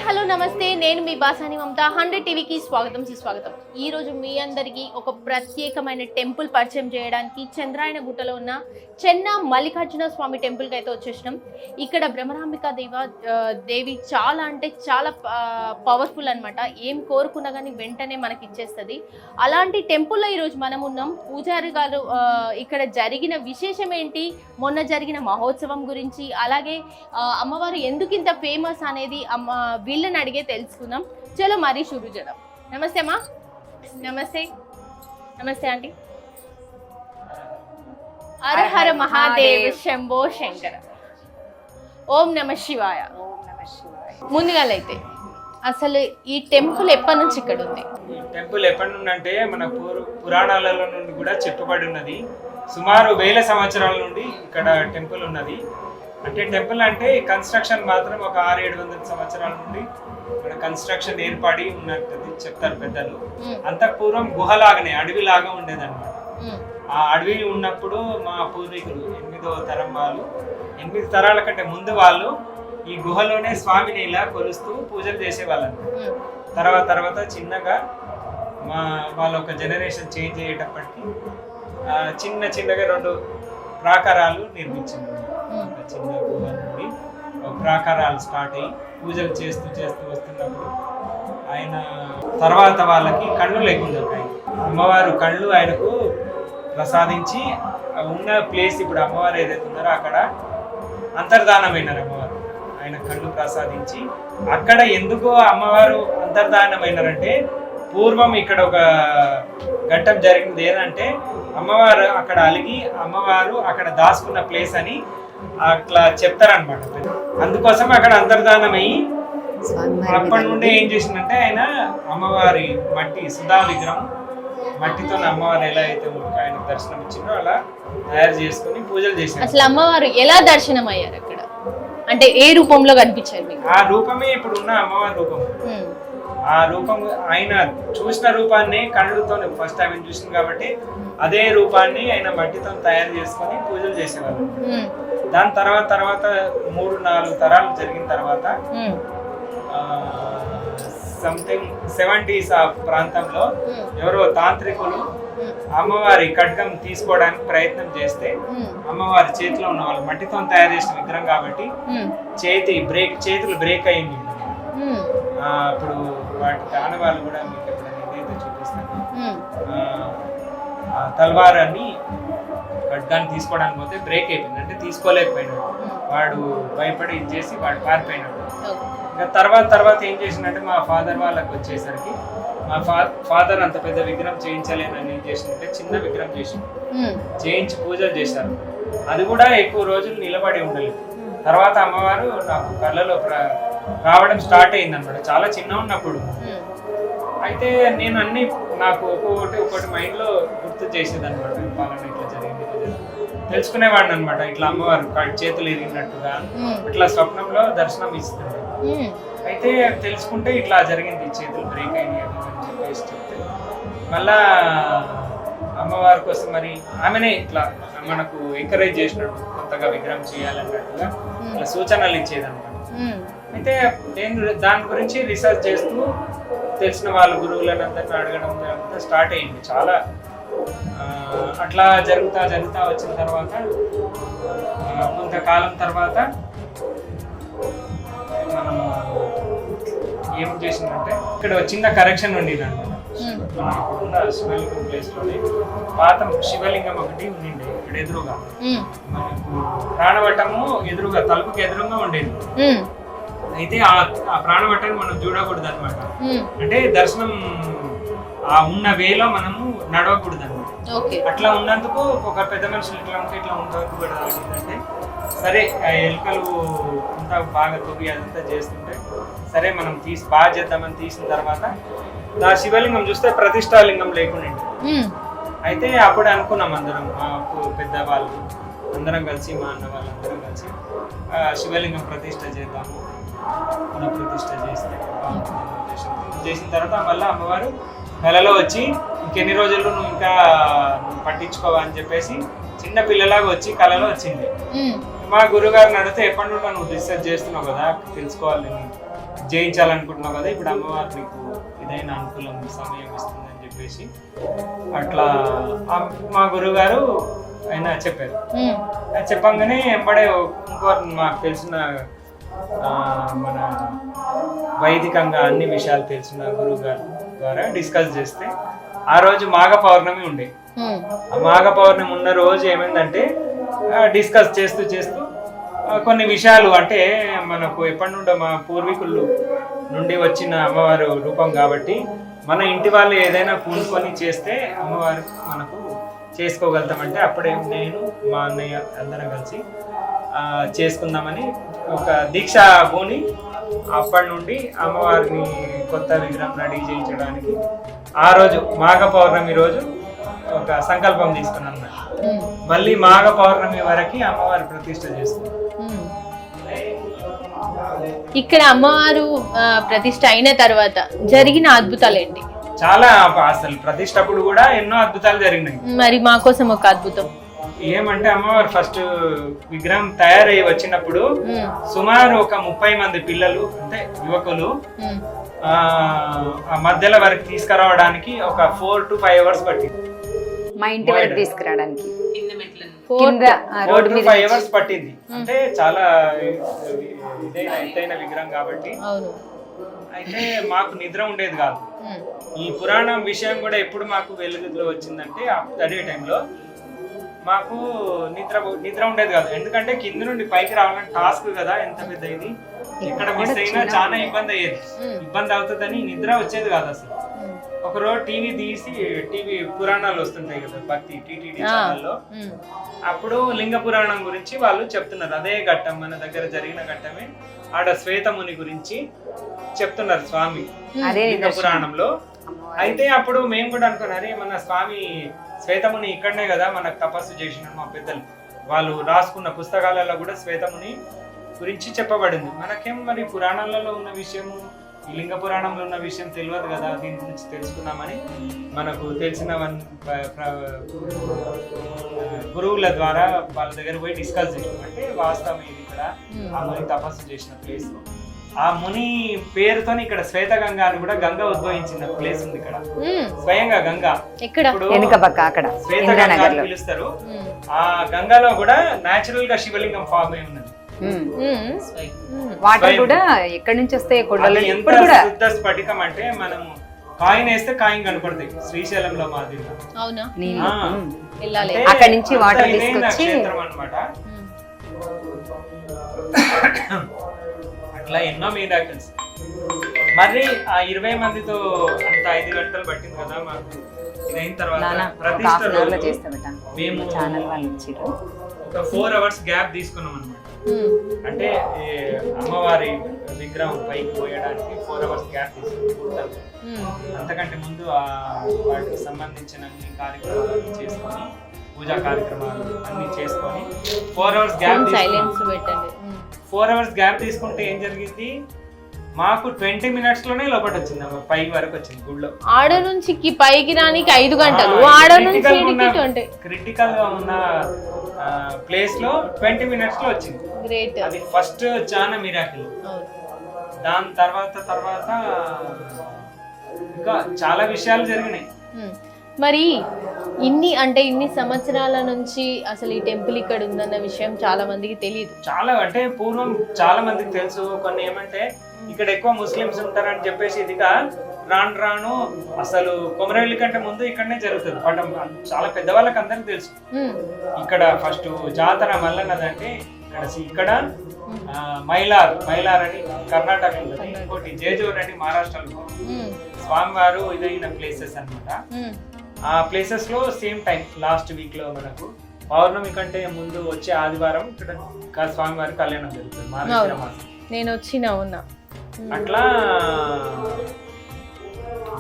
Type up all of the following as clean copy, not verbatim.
Hello నమస్తే, నేను మీ బాసాని మమత. 100 టీవీకి స్వాగతం సుస్వాగతం. ఈరోజు మీ అందరికీ ఒక ప్రత్యేకమైన టెంపుల్ పరిచయం చేయడానికి చంద్రాయణ గుట్టలో ఉన్న చెన్న మల్లికార్జున స్వామి టెంపుల్కి అయితే వచ్చేసినాం. ఇక్కడ బ్రహ్మరాంబిక దేవి చాలా అంటే చాలా పవర్ఫుల్ అనమాట. ఏం కోరుకున్నా కానీ వెంటనే మనకి ఇచ్చేస్తుంది. అలాంటి టెంపుల్లో ఈరోజు మనం ఉన్నాం. పూజారి గారు ఇక్కడ జరిగిన విశేషం ఏంటి, మొన్న జరిగిన మహోత్సవం గురించి, అలాగే అమ్మవారు ఎందుకు ఇంత ఫేమస్ అనేది వీళ్ళని అడిగే తెలుసుకుందాం. చలో మరీ షురూ చేద్దాం. నమస్తే అమ్మా. నమస్తే. నమస్తే ఆంటీ. హర హర మహాదేవ్ శంభో శంకర. ఓం నమ శివాయ. ముందుగా అయితే అసలు ఈ టెంపుల్ ఎప్పటి నుంచి ఇక్కడ ఉంది? ఈ టెంపుల్ ఎప్పటి నుండి అంటే మన పురాణాలలో నుండి కూడా చెప్పబడి ఉన్నది. సుమారు 1000 సంవత్సరాల నుండి ఇక్కడ టెంపుల్ ఉన్నది. అంటే టెంపుల్ అంటే కన్స్ట్రక్షన్ మాత్రం ఒక 600-700 సంవత్సరాల నుండి మన కన్స్ట్రక్షన్ ఏర్పడి ఉన్నట్టు చెప్తారు పెద్దలు. అంత పూర్వం గుహలాగానే అడవిలాగా ఉండేదన్నమాట. ఆ అడవి ఉన్నప్పుడు మా పూర్వీకులు 8వ తరం వాళ్ళు, 8 తరాల కంటే ముందు వాళ్ళు ఈ గుహలోనే స్వామిని ఇలా కొలుస్తూ పూజలు చేసేవాళ్ళని. తర్వాత చిన్నగా వాళ్ళ ఒక జనరేషన్ చేంజ్ అయ్యేటప్పటికి చిన్నగా 2 ప్రాకారాలు నిర్మించింది. చిన్న గుహ నుండి ప్రాకారాలు స్టార్ట్ అయ్యి పూజలు చేస్తూ వస్తున్నప్పుడు ఆయన తర్వాత వాళ్ళకి కళ్ళు లేకుండా అమ్మవారు కళ్ళు ఆయనకు ప్రసాదించి ఉన్న ప్లేస్ ఇప్పుడు అమ్మవారు ఏదైతే ఉన్నారో అక్కడ అంతర్ధానమైనారు. అమ్మవారు ఆయన కళ్ళు ప్రసాదించి అక్కడ ఎందుకు అమ్మవారు అంతర్ధానమైనారంటే, పూర్వం ఇక్కడ ఒక ఘట్టం జరిగింది. ఏంటంటే అమ్మవారు అక్కడ అలిగి అమ్మవారు అక్కడ దాచుకున్న ప్లేస్ అని అట్లా చెప్తారనమాట. అందుకోసం అక్కడ అంతర్ధానమయ్యి అప్పటి నుండి ఏం చేసిందంటే ఆయన అమ్మవారి మట్టి సుధా విగ్రహం మట్టితో అమ్మవారు ఎలా అయితే ఆయన దర్శనం ఇచ్చిందో అలా తయారు చేసుకుని పూజలు చేశారు. అసలు అమ్మవారు ఎలా దర్శనం అయ్యారు అక్కడ, అంటే ఏ రూపంలో కనిపించారు? ఆ రూపమే ఇప్పుడు ఉన్న అమ్మవారి రూపం. ఆ రూపం ఆయన చూసిన రూపాన్ని కళ్ళుతో ఫస్ట్ టైం చూసింది కాబట్టి అదే రూపాన్ని ఆయన మట్టితో తయారు చేసుకొని పూజలు చేసేవాళ్ళు. దాని తర్వాత 3-4 తరాలు జరిగిన తర్వాత సంథింగ్ 70s ఆ ప్రాంతంలో ఎవరో తాంత్రికులు అమ్మవారి ఖడ్గం తీసుకోవడానికి ప్రయత్నం చేస్తే అమ్మవారి చేతిలో ఉన్న వాళ్ళు మట్టితో తయారు చేసిన విగ్రహం కాబట్టి చేతులు బ్రేక్ అయింది. అప్పుడు వాటి ఆనవాళ్ళు కూడా మీకు ఎప్పుడైనా ఇదైతే చూపిస్తాను. తల్వారాన్ని ఖడ్గాన్ని తీసుకోవడానికి పోతే బ్రేక్ అయిపోయింది, అంటే తీసుకోలేకపోయినాడు. వాడు భయపడి ఇచ్చేసి వాడు పారిపోయినాడు. ఇంకా తర్వాత ఏం చేసిందంటే మా ఫాదర్ వాళ్ళకి వచ్చేసరికి మా ఫాదర్ అంత పెద్ద విగ్రహం చేయించలేనని ఏం చేసిందంటే చిన్న విగ్రహం చేయించి పూజలు చేశారు. అది కూడా ఎక్కువ రోజులు నిలబడి ఉండలేదు. తర్వాత అమ్మవారు నాకు కళ్ళలో రావడం స్టార్ట్ అయింది అనమాట, చాలా చిన్న ఉన్నప్పుడు. అయితే నేను అన్ని నాకు ఒక్కొక్కటి మైండ్లో గుర్తు చేసేది అనమాట. పాలన ఇట్లా జరిగింది తెలుసుకునేవాడిని అనమాట. ఇట్లా అమ్మవారు చేతులు ఇరిగినట్టుగా ఇట్లా స్వప్నంలో దర్శనం ఇస్తుంది. అయితే తెలుసుకుంటే ఇట్లా జరిగింది, చేతులు బ్రేక్ అయినాయి అని చెప్పేసి చెప్తే మళ్ళా అమ్మవారి కోసం మరి ఆమెనే ఇట్లా మనకు ఎంకరేజ్ చేసినట్టు కొత్తగా విగ్రహం చేయాలన్నట్టుగా ఇట్లా సూచనలు ఇచ్చేదన్నమాట. అయితే నేను దాని గురించి రీసెర్చ్ చేస్తూ తెలిసిన వాళ్ళ గురువులను అందరిని అడగడం అంతా స్టార్ట్ అయింది. చాలా అట్లా జరుగుతా వచ్చిన తర్వాత కొంతకాలం తర్వాత మనం ఏం చేసిందంటే ఇక్కడ చిన్న కరెక్షన్ ఉండేది అనమాట. ఇప్పుడున్న శివలింగం ప్లేస్లోనే పాత శివలింగం ఒకటి ఉండిండే ఇక్కడ ఎదురుగా. మనకు ప్రాణవటము ఎదురుగా తలుపుకి ఎదురుగా ఉండేది. అయితే ఆ ప్రాణవటాన్ని మనం చూడకూడదు అనమాట. అంటే దర్శనం ఆ ఉన్న వేలో మనము నడవకూడదు అనమాట. అట్లా ఉన్నందుకు ఒక పెద్ద మనుషులు ఇట్లా ఉండకూడదు అంటే సరే ఎలుకలు అంతా బాగా తొవ్వి అదంతా చేస్తుంటే సరే మనం బాగా చేద్దామని తీసిన తర్వాత ఆ శివలింగం చూస్తే ప్రతిష్టాలింగం లేకుండా. అయితే అప్పుడు అనుకున్నాం అందరం, మా పెద్దవాళ్ళు అందరం కలిసి, మా అన్న వాళ్ళందరం కలిసి శివలింగం ప్రతిష్ట చేద్దాము. ప్రతిష్ట చేసిన తర్వాత మళ్ళీ అమ్మవారు కళలో వచ్చి ఇంకెన్ని రోజులు నువ్వు ఇంకా పట్టించుకోవా అని చెప్పేసి చిన్న పిల్లలాగా వచ్చి కళలో వచ్చింది. మా గురుగారిని అడిగితే ఎప్పటి నుండి నువ్వు రీసెర్చ్ చేస్తున్నావు కదా, తెలుసుకోవాలి జయించాలనుకుంటున్నావు కదా, ఇప్పుడు అమ్మవారు నీకు ఇదైనా అనుకూలం సమయం ఇస్తుందని చెప్పేసి అట్లా మా గురువు గారు ఆయన చెప్పారు. చెప్పంగానే ఎంబడే ఇంకో మాకు తెలిసిన మన వైదికంగా అన్ని విషయాలు తెలిసిన గురువు గారు ద్వారా డిస్కస్ చేస్తే ఆ రోజు మాఘ పౌర్ణమి ఉండే. ఆ మాఘ పౌర్ణమి ఉన్న రోజు ఏమైందంటే డిస్కస్ చేస్తూ చేస్తూ కొన్ని విషయాలు, అంటే మనకు ఎప్పటి నుండో మా పూర్వీకులు నుండి వచ్చిన అమ్మవారు రూపం కాబట్టి మన ఇంటి వాళ్ళు ఏదైనా పూనుకొని చేస్తే అమ్మవారు మనకు చేసుకోగలుగుతామంటే అప్పుడే నేను మా అన్నయ్య అందరం కలిసి చేసుకుందామని ఒక దీక్ష భూని అప్పటి నుండి అమ్మవారిని కొత్త విగ్రహం రెడీ చేయించడానికి ఆ రోజు మాఘ పౌర్ణమి రోజు ఒక సంకల్పం తీసుకున్నాం. మళ్ళీ మాఘ పౌర్ణమి వరకు అమ్మవారి ప్రతిష్ఠ చేస్తుంది. ఇక్కడ అమ్మవారు ప్రతిష్ఠ అయిన తర్వాత జరిగిన అద్భుతాలు ఏంటి? చాలా, అసలు ప్రతిష్టప్పుడు కూడా ఎన్నో అద్భుతాలు జరిగినాయి. మరి మా కోసం ఒక అద్భుతం ఏమంటే అమ్మవారు ఫస్ట్ విగ్రహం తయారయ్యి వచ్చినప్పుడు సుమారు ఒక 30 మంది పిల్లలు అంటే యువకులు ఆ మధ్యలో వరకు తీసుకురావడానికి ఒక 4 to 5 hours పట్టింది. మా ఇంటి వరకు తీసుకురావడానికి 4 to 5 hours పట్టింది. అంటే చాలా ఎత్తైన విగ్రహం కాబట్టి. అయితే మాకు నిద్ర ఉండేది కాదు. ఈ పురాణం విషయం కూడా ఎప్పుడు మాకు వెలుగులో వచ్చిందంటే అదే టైంలో మాకు నిద్ర ఉండేది కాదు. ఎందుకంటే కింద నుండి పైకి రావాలంటే టాస్క్ కదా, ఎంత పెద్ద ఇది, ఎక్కడ మిస్ అయినా చాలా ఇబ్బంది అయ్యేది. ఇబ్బంది అవుతుందని నిద్ర వచ్చేది కాదు అసలు. ఒకరోజు టీవీ పురాణాలు వస్తుంటాయి కదా భక్తి టీటీడీ ఛానల్లో, అప్పుడు లింగ పురాణం గురించి వాళ్ళు చెప్తున్నారు. అదే ఘట్టం మన దగ్గర జరిగిన ఘట్టమే ఆడ శ్వేతముని గురించి చెప్తున్నారు స్వామి లింగ పురాణంలో. అయితే అప్పుడు మేము కూడా అనుకున్నాం, అరే మన స్వామి శ్వేతముని ఇక్కడనే కదా మనకు తపస్సు చేసిన మా పెద్దలు వాళ్ళు రాసుకున్న పుస్తకాలలో కూడా శ్వేతముని గురించి చెప్పబడింది. మనకేం మరి పురాణాలలో ఉన్న విషయము, ఈ లింగ పురాణంలో ఉన్న విషయం తెలియదు కదా, దీని గురించి తెలుసుకున్నామని మనకు తెలిసిన గురువుల ద్వారా వాళ్ళ దగ్గర పోయి డిస్కస్ చేసాం. అంటే వాస్తవం ఇది ఇక్కడ ఆ ముని తపస్సు చేసిన ప్లేస్. ఆ ముని పేరుతో ఇక్కడ శ్వేత గంగా అని కూడా గంగ ఉద్భవించిన ప్లేస్ ఉంది ఇక్కడ. స్వయంగా గంగా శ్వేత గంగా అని పిలుస్తారు. ఆ గంగాలో కూడా నాచురల్ గా శివలింగం ఫామ్ అయి ఉన్నది. వాటర్ కూడా ఎక్కడి నుంచి వస్తాయి? ఎంత శుద్ధ స్ఫటికం అంటే మనము కాయిన్ వేస్తే కాయిన్ కనపడతాయి శ్రీశైలంలో మాదిరిగా. అక్కడి నుంచి వాటర్ తీసుకొచ్చి అన్నమాట. అట్లా ఎన్నో మిరాకిల్స్. మరి ఆ 20 మందితో అంత 5 గంటలు పట్టింది కదా మాకు. ఇదైన తర్వాత ప్రతిష్ట మేము ఒక 4 hours గ్యాప్ తీసుకున్నాం అనమాట. అంటే అమ్మవారి విగ్రహం పైకి పోయడానికి 4 hours గ్యాప్ తీసుకున్నాం. అంతకంటే ముందు వాటికి సంబంధించిన అన్ని కార్యక్రమాలు చేసుకొని, పూజా కార్యక్రమాలు అన్ని చేసుకొని 4 hours గ్యాప్ 4 hours గ్యాప్ తీసుకుంటే ఏం జరిగింది, మాకు 20 minutes లోనే లోపల వచ్చింది, పై వరకు వచ్చింది గుడిలో. ఆడ నుంచి పైకి రానికి 5 గంటలు, ఆడ నుంచి క్రిటికల్ గా ఉన్న ప్లేస్ లో 20 minutes లో వచ్చింది. అది ఫస్ట్ చాలా మిరాకిల్. దాని తర్వాత ఇంకా చాలా విషయాలు జరిగినాయి. మరి ఇన్ని సంవత్సరాల నుంచి అసలు ఈ టెంపుల్ ఇక్కడ ఉందన్న విషయం చాలా మందికి తెలియదు. చాలా అంటే పూర్వం చాలా మందికి తెలుసు. కొన్ని ఏమంటే ఇక్కడ ఎక్కువ ముస్లిమ్స్ ఉంటారని చెప్పేసి ఇదిగా రాను అసలు కొమరవెల్లి కంటే ముందు ఇక్కడనే జరుగుతుంది పటం. చాలా పెద్దవాళ్ళకి అందరికి తెలుసు. ఇక్కడ ఫస్ట్ జాతర మల్లన్నదంటే ఇక్కడ మైలార్ అని కర్ణాటక ఉంటుంది, ఇంకోటి జేజూర్ అని మహారాష్ట్రలో స్వామివారు ఇదైన ప్లేసెస్ అన్నమాట. ఆ ప్లేసెస్ లో సేమ్ టైం లాస్ట్ వీక్ లో మనకు పౌర్ణమి కంటే ముందు వచ్చే ఆదివారం ఇక్కడ స్వామివారి కళ్యాణం జరుగుతుంది మార్గశిర మాసం. నేను ఉన్నా అట్లా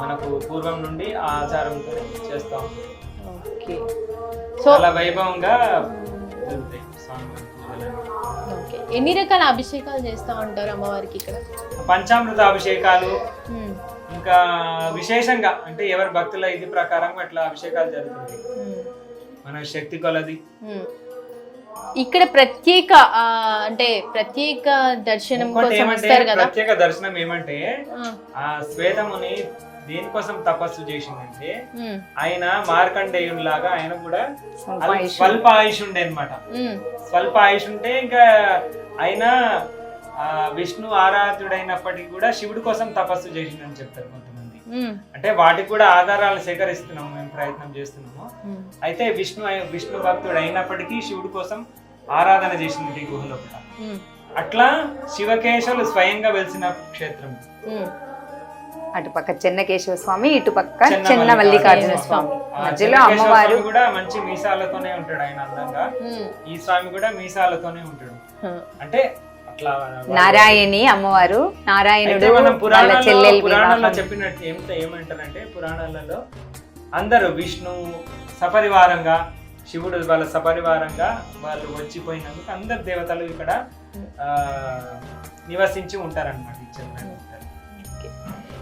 మనకు పూర్వం నుండి ఆ ఆచారంతో చేస్తాం. చాలా వైభవంగా జరుగుతాయి స్వామివారి. ఎన్ని రకాల అభిషేకాలు చేస్తా ఉంటారు అమ్మవారికి ఇక్కడ? పంచామృత అభిషేకాలు, ఇంకా విశేషంగా అంటే ఎవరి భక్తుల ఇది ప్రకారం అట్లా అభిషేకాలు జరుగుతుంది. మన శక్తి కొలది ఇక్కడ ప్రత్యేక అంటే ప్రత్యేక దర్శనం ఇంకోటి కోసం ఏమంటే వస్తారు కదా. ప్రత్యేక దర్శనం ఏమంటే ఆ, ఆ శ్వేతముని దేనికోసం తపస్సు చేసిందంటే ఉమ్, ఆయన మార్కండేయుని లాగా ఆయన కూడా స్వల్ప ఆయుష్. స్వల్ప ఆయుష్ ఉండే అనమాట. ఉమ్, స్వల్ప ఆయుష్ ఉంటే ఇంకా ఆయన విష్ణు ఆరాధుడైనప్పటికీ కూడా శివుడి కోసం తపస్సు చేసిందని చెప్తారు కొంతమంది. ఉమ్, అంటే వాటికి కూడా ఆధారాలు సేకరిస్తున్నాము, మేము ప్రయత్నం చేస్తున్నాము. ఉమ్, అయితే విష్ణు భక్తుడు అయినప్పటికీ శివుడి కోసం ఆరాధన చేసింది ఈ గుహలో కూడా. ఉమ్, అట్లా శివకేశవులు స్వయంగా వెలిసిన క్షేత్రం. ఉమ్. అటుపక్క చెన్నకేశవ స్వామి, ఇటుపక్క చెన్న చెన్న మల్లికార్జున స్వామి. ఆ మధ్యలో చెన్నకేశవ అమ్మవారు స్వామి కూడా మంచి మీసాలతోనే ఉంటాడు ఆయన అందంగా. ఉమ్, ఈ స్వామి కూడా మీసాలతోనే ఉంటాడు. ఆ, అంటే అట్లా నారాయణి అమ్మవారు, నారాయణుడు అయితే మనం వాళ్ళ చెల్లెలు పురాణాల్లో వివాహం. చెప్పినట్టు ఏమంటారంటే పురాణాలలో అందరూ విష్ణు సపరివారంగా, శివుడు వాళ్ళ సపరివారంగా వాళ్ళు వచ్చిపోయినందుకు అందరు దేవతలు ఇక్కడ నివసించి ఉంటారన్నమాట. ఈ చంద్రుని.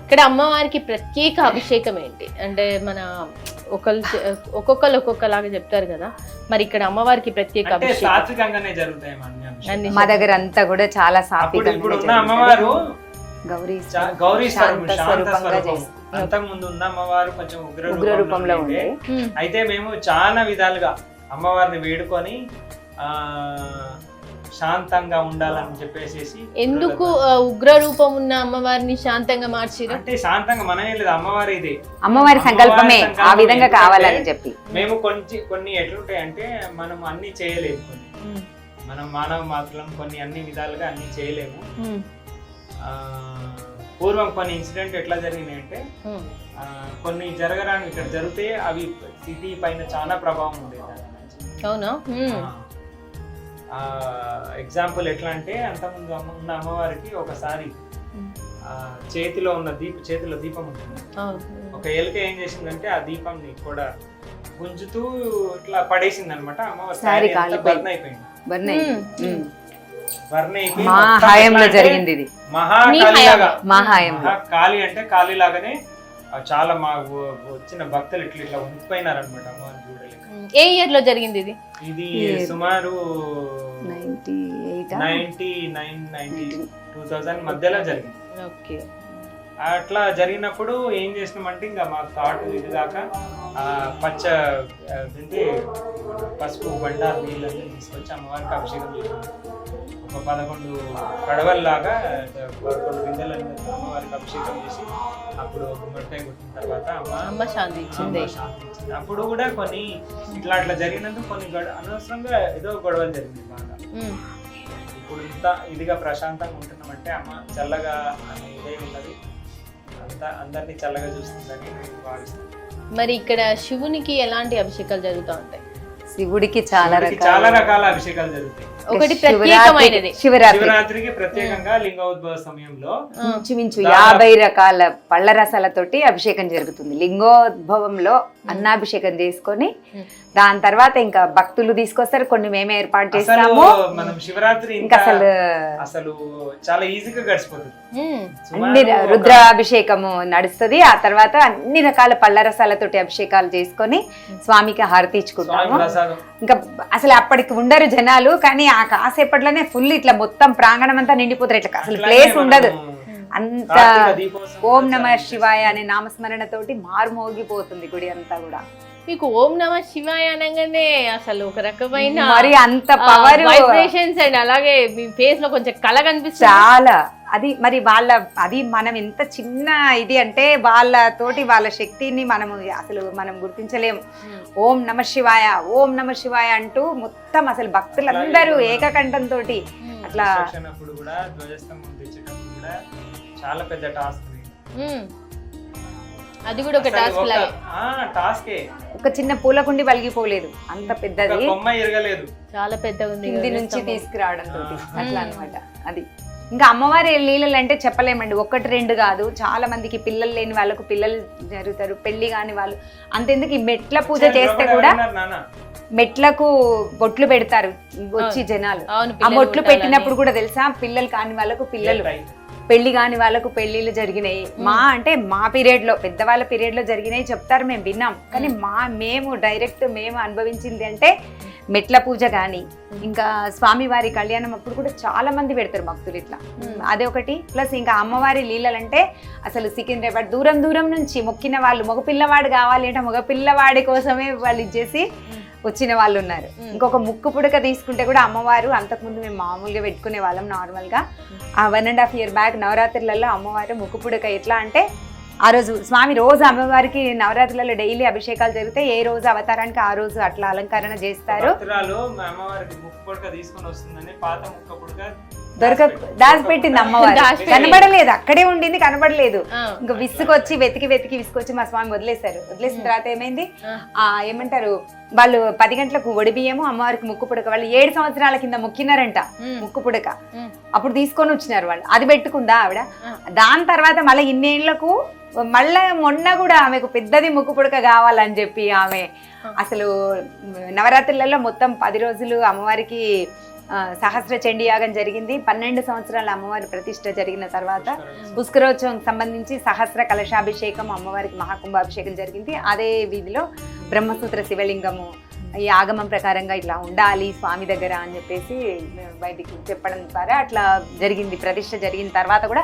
ఇక్కడ అమ్మవారికి ప్రత్యేక అభిషేకం ఏంటి అంటే మన ఒక్కొక్కరు ఒక్కొక్కలాగా చెప్తారు కదా, మరి ఇక్కడ అమ్మవారికి ప్రత్యేక అంటే అభిషేకం సాత్వికంగానే జరుగుతాయి అన్ని అభిషేకాలు. అన్ని మా దగ్గర అంతా కూడా చాలా అప్పుడు ఇప్పుడు ఉన్న సాత్వికంగా అమ్మవారు గౌరీ గౌరీ శాంత స్వరూపంగా స్వరూపం. అంతకు ముందు ఉన్న అమ్మవారు కొంచెం ఉగ్ర రూపంలో ఉండే. ఉమ్, అయితే మేము చాలా విధాలుగా అమ్మవారిని వేడుకొని శాంతంగా ఉండాలని చెప్పేసి. ఎందుకు ఉగ్ర రూపం ఉన్న అమ్మవారిని శాంతంగా మార్చిరు? అంటే శాంతంగా మనమే లేదు, అమ్మవారి ఇది అమ్మవారి సంకల్పమే ఆ విధంగా కావాలని చెప్పి. మేము కొన్ని ఎట్లుంటాయి అంటే మనం అన్ని చేయలేము, కొన్ని ఉమ్, మనం మానవ మాత్రం కొన్ని అన్ని విధాలుగా అన్ని చేయలేము. ఉమ్, పూర్వం కొన్ని ఇన్సిడెంట్ ఎట్లా జరిగినాయి అంటే ఉమ్, కొన్ని జరగరాని ఇక్కడ జరిగితే అవి సిటీ పైన చాలా ప్రభావం ఉండేది. అవునా? ఉమ్, ఎగ్జాంపుల్ ఎట్లా అంటే అంతకుముందు ఉన్న అమ్మవారికి ఒకసారి ఉమ్, చేతిలో దీపం ఉంటుంది. అవును. ఒక ఎలుక ఏం చేసిందంటే ఆ దీపంని కూడా గుంజుతూ ఇట్లా పడేసింది అనమాట. అమ్మవారి సారీ శారీ అంతా కాలిపోయింది. బర్న్ అయిపోయింది. బర్న్ అయిపోయి మొత్తం మా ఎట్లా హాయంలో అంటే జరిగింది ఇది. మహాకాళిలాగా. మా హాయంలో. మహాకాళి అంటే కాళీలాగానే చాలా మా వచ్చిన భక్తులు ఇట్లా ఉండిపోయినారనమాట అమ్మవారిని చూడలేక. ఏ ఇయర్ లో జరిగింది ఇది? ఇది సుమారు 98 2000 మధ్యలో జరిగింది. ఓకే. అట్లా జరిగినప్పుడు ఏం చేసినామంటే ఇంకా మాకు థాట్ ఇది కాక పచ్చ తింటే పసుపు బండారు నీళ్ళని తీసుకొచ్చి అమ్మవారికి అభిషేకం చేసినాం. ఒక 11 కడవల్లాగా 11 బిందెలని అమ్మవారికి అభిషేకం చేసి అప్పుడు గుమ్మడికాయ కొట్టిన తర్వాత అమ్మ శాంతి ఇచ్చింది. శాంతి ఇచ్చింది. అప్పుడు కూడా కొన్ని అట్లా జరిగినందుకు కొన్ని అనవసరంగా ఏదో గొడవలు జరిగింది బాగా. ఉమ్, ఇప్పుడు ఇంత ఇదిగా ప్రశాంతంగా ఉంటున్నామంటే అమ్మ చల్లగా అనే ఇదే ఉన్నది, అంతా అందరినీ చల్లగా చూస్తుందని నేను భావిస్తాను. మరి ఇక్కడ శివునికి ఎలాంటి అభిషేకాలు జరుగుతూ ఉంటాయి? శివుడికి చాలా చాలా రకాల అభిషేకాలు జరుగుతాయి. ఒకటి ప్రత్యేకమైనది శివరాత్రికి ప్రత్యేకంగా లింగోద్భవ సమయంలో ఇంచుమించు 50 రకాల పళ్ళ రసాలతోటి అభిషేకం జరుగుతుంది. లింగోద్భవంలో అన్నాభిషేకం చేసుకొని దాని తర్వాత ఇంకా భక్తులు తీసుకొస్తారు, కొన్ని మేమే ఏర్పాటు చేస్తాము. మనం శివరాత్రి ఇంకా అసలు చాలా ఈజీగా గడిచిపోతుంది. అన్ని రుద్రాభిషేకము నడుస్తుంది. ఆ తర్వాత అన్ని రకాల పళ్ళ రసాలతోటి అభిషేకాలు చేసుకొని స్వామికి హారతి ఇచ్చుకుంటాము. ఇంకా అసలు అప్పటికి ఉండరు జనాలు, కానీ ఆ కాసేపట్లోనే ఫుల్ ఇట్లా మొత్తం ప్రాంగణం అంతా నిండిపోతారు. ఇట్లా అసలు ప్లేస్ ఉండదు. అంత ఓం నమ శివాయ అనే నామస్మరణతోటి మారుమోగిపోతుంది గుడి అంతా కూడా. మీకు ఓం నమ శివాయ అనగానే అసలు ఒక రకమైన మరి అంత పవర్ వైబ్రేషన్స్ అండ్ అలాగే మీ ఫేస్ లో కొంచెం కళ కనిపిస్తుంది చాలా. అది మరి అది మనం ఎంత చిన్న ఇది అంటే వాళ్ళతోటి వాళ్ళ శక్తిని మనం గుర్తించలేము. ఓం నమ శివాయ, ఓం నమ శివాయ అంటూ మొత్తం అసలు భక్తులందరూ ఏకకంఠంతో అట్లా. అప్పుడు కూడా ధ్వజస్తంభం తెచ్చేటప్పుడు కూడా చాలా పెద్ద టాస్క్. అది కూడా ఒక టాస్క్ లాగే. టాస్కే. ఒక చిన్న పూలకుండి వలిగిపోలేదు, అంత పెద్దది, కొమ్మ ఇరగలేదు, చాలా పెద్దగా ఉంది. కింది నుంచి తీసుకురావడం తోటి అట్లా అన్నమాట. అది ఇంకా అమ్మవారి లీలలు అంటే చెప్పలేమండి. 1-2 కాదు, చాలా మందికి పిల్లలు లేని వాళ్ళకు పిల్లలు జరుగుతారు, పెళ్లి కాని వాళ్ళు అంతెందుకు ఈ మెట్ల పూజ చేస్తే కూడా మెట్లకు బొట్లు పెడతారు వచ్చి జనాలు. ఆ బొట్లు పెట్టినప్పుడు కూడా తెలుసా, పిల్లలు కాని వాళ్ళకు పిల్లలు పెళ్లి కాని వాళ్ళకు పెళ్లిళ్ళు జరిగినాయి. అంటే మా పీరియడ్ లో, పెద్దవాళ్ళ పీరియడ్ లో జరిగినాయి చెప్తారు, మేము విన్నాం. కానీ మేము డైరెక్ట్ మేము అనుభవించింది అంటే మెట్ల పూజ కానీ, ఇంకా స్వామివారి కళ్యాణం అప్పుడు కూడా చాలా మంది పెడతారు భక్తులు ఇట్లా. అదే ఒకటి. ప్లస్ ఇంకా అమ్మవారి లీలలంటే అసలు సికింద్రాబాద్ దూరం దూరం నుంచి మొక్కిన వాళ్ళు, మగ పిల్లవాడు కావాలి అంటే మగ పిల్లవాడి కోసమే వాళ్ళు ఇచ్చేసి వచ్చిన వాళ్ళు ఉన్నారు. ఇంకొక ముక్కు పుడక తీసుకుంటే కూడా అమ్మవారు, అంతకుముందు మేము మామూలుగా పెట్టుకునే వాళ్ళం నార్మల్గా. ఆ 1.5 year బ్యాక్ నవరాత్రులలో అమ్మవారు ముక్కు పుడక ఎట్లా అంటే, ఆ రోజు స్వామి రోజు అమ్మవారికి నవరాత్రులలో డైలీ అభిషేకాలు జరిగితే ఏ రోజు అవతారానికి ఆ రోజు అట్లా అలంకరణ చేస్తారు. దాచిపెట్టింది అమ్మవారు, కనబడలేదు, అక్కడే ఉండింది, కనబడలేదు. ఇంకా విసుకొచ్చి వెతికి విసుకొచ్చి మా స్వామి వదిలేసిన తర్వాత ఏమైంది, ఏమంటారు వాళ్ళు 10 గంటలకు ఒడి బియ్యము అమ్మవారికి ముక్కు పుడక, వాళ్ళు 7 సంవత్సరాల కింద మొక్కినారంట ముక్కు పుడక, అప్పుడు తీసుకొని వచ్చినారు వాళ్ళు. అది పెట్టుకుందా ఆవిడ. దాని తర్వాత మళ్ళీ ఇన్నేళ్లకు మళ్ళా మొన్న కూడా ఆమెకు పెద్దది ముక్కు పుడక కావాలని చెప్పి ఆమె అసలు నవరాత్రులలో మొత్తం 10 రోజులు అమ్మవారికి సహస్ర చండీ యాగం జరిగింది. 12 సంవత్సరాల అమ్మవారి ప్రతిష్ట జరిగిన తర్వాత పుష్కరోత్సవం సంబంధించి సహస్ర కలశాభిషేకం, అమ్మవారికి మహాకుంభాభిషేకం జరిగింది. అదే వీధిలో బ్రహ్మసూత్ర శివలింగము ఈ ఆగమం ప్రకారంగా ఇట్లా ఉండాలి స్వామి దగ్గర అని చెప్పేసి బయటికి చెప్పడం ద్వారా అట్లా జరిగింది. ప్రతిష్ట జరిగిన తర్వాత కూడా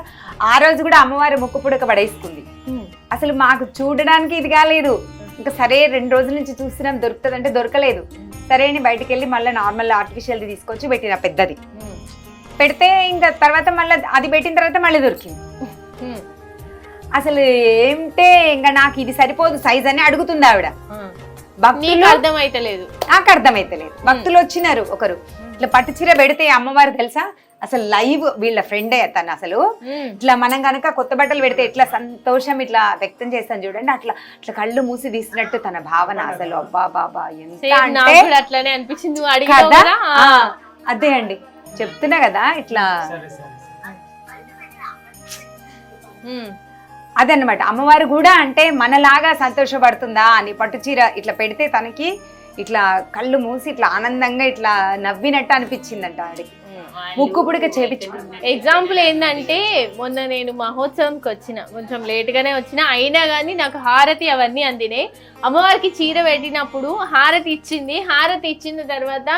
ఆ రోజు కూడా అమ్మవారి ముక్కు పుడక పడేసుకుంది. అసలు మాకు చూడడానికి ఇది కాలేదు. ఇంకా సరే 2 రోజుల నుంచి చూస్తున్నాం, దొరుకుతుంది అంటే దొరకలేదు. సరే అని బయటికి వెళ్ళి మళ్ళీ నార్మల్ ఆర్టిఫిషియల్ది తీసుకొచ్చి పెట్టిన పెద్దది పెడితే, ఇంకా తర్వాత మళ్ళీ అది పెట్టిన తర్వాత మళ్ళీ దొరికింది. అసలు ఏంటే ఇంకా నాకు ఇది సరిపోదు సైజ్ అని అడుగుతుంది ఆవిడ. భక్తులు అర్థమైతలేదు, నాకు అర్థమైతలేదు. భక్తులు వచ్చినారు ఒకరు, ఇట్లా పట్టు చీర పెడితే అమ్మవారు తెలుసా అసలు లైవ్ వీళ్ళ ఫ్రెండే తను. అసలు ఇట్లా మనం కనుక కొత్త బట్టలు పెడితే ఎట్లా సంతోషం ఇట్లా వ్యక్తం చేస్తాను చూడండి, అట్లా అట్లా కళ్ళు మూసి తీసినట్టు తన భావన. అసలు అబ్బా బాబా ఎంత అంటే అట్లానే అనిపించింది కదా. అదే అండి చెప్తున్నా కదా ఇట్లా అదన్నమాట. అమ్మవారు కూడా అంటే మనలాగా సంతోషపడుతుందా అని పట్టు చీర ఇట్లా పెడితే తనకి ఇట్లా కళ్ళు మూసి ఇట్లా ఆనందంగా ఇట్లా నవ్వినట్టు అనిపించిందంట ఆడికి. ముక్కు పుడక చేపించుకుంది. ఎగ్జాంపుల్ ఏంటంటే మొన్న నేను మహోత్సవంకి వచ్చిన, కొంచెం లేట్గానే వచ్చిన, అయినా కానీ నాకు హారతి అవన్నీ అందినాయి. అమ్మవారికి చీర పెట్టినప్పుడు హారతి ఇచ్చింది. హారతి ఇచ్చిన తర్వాత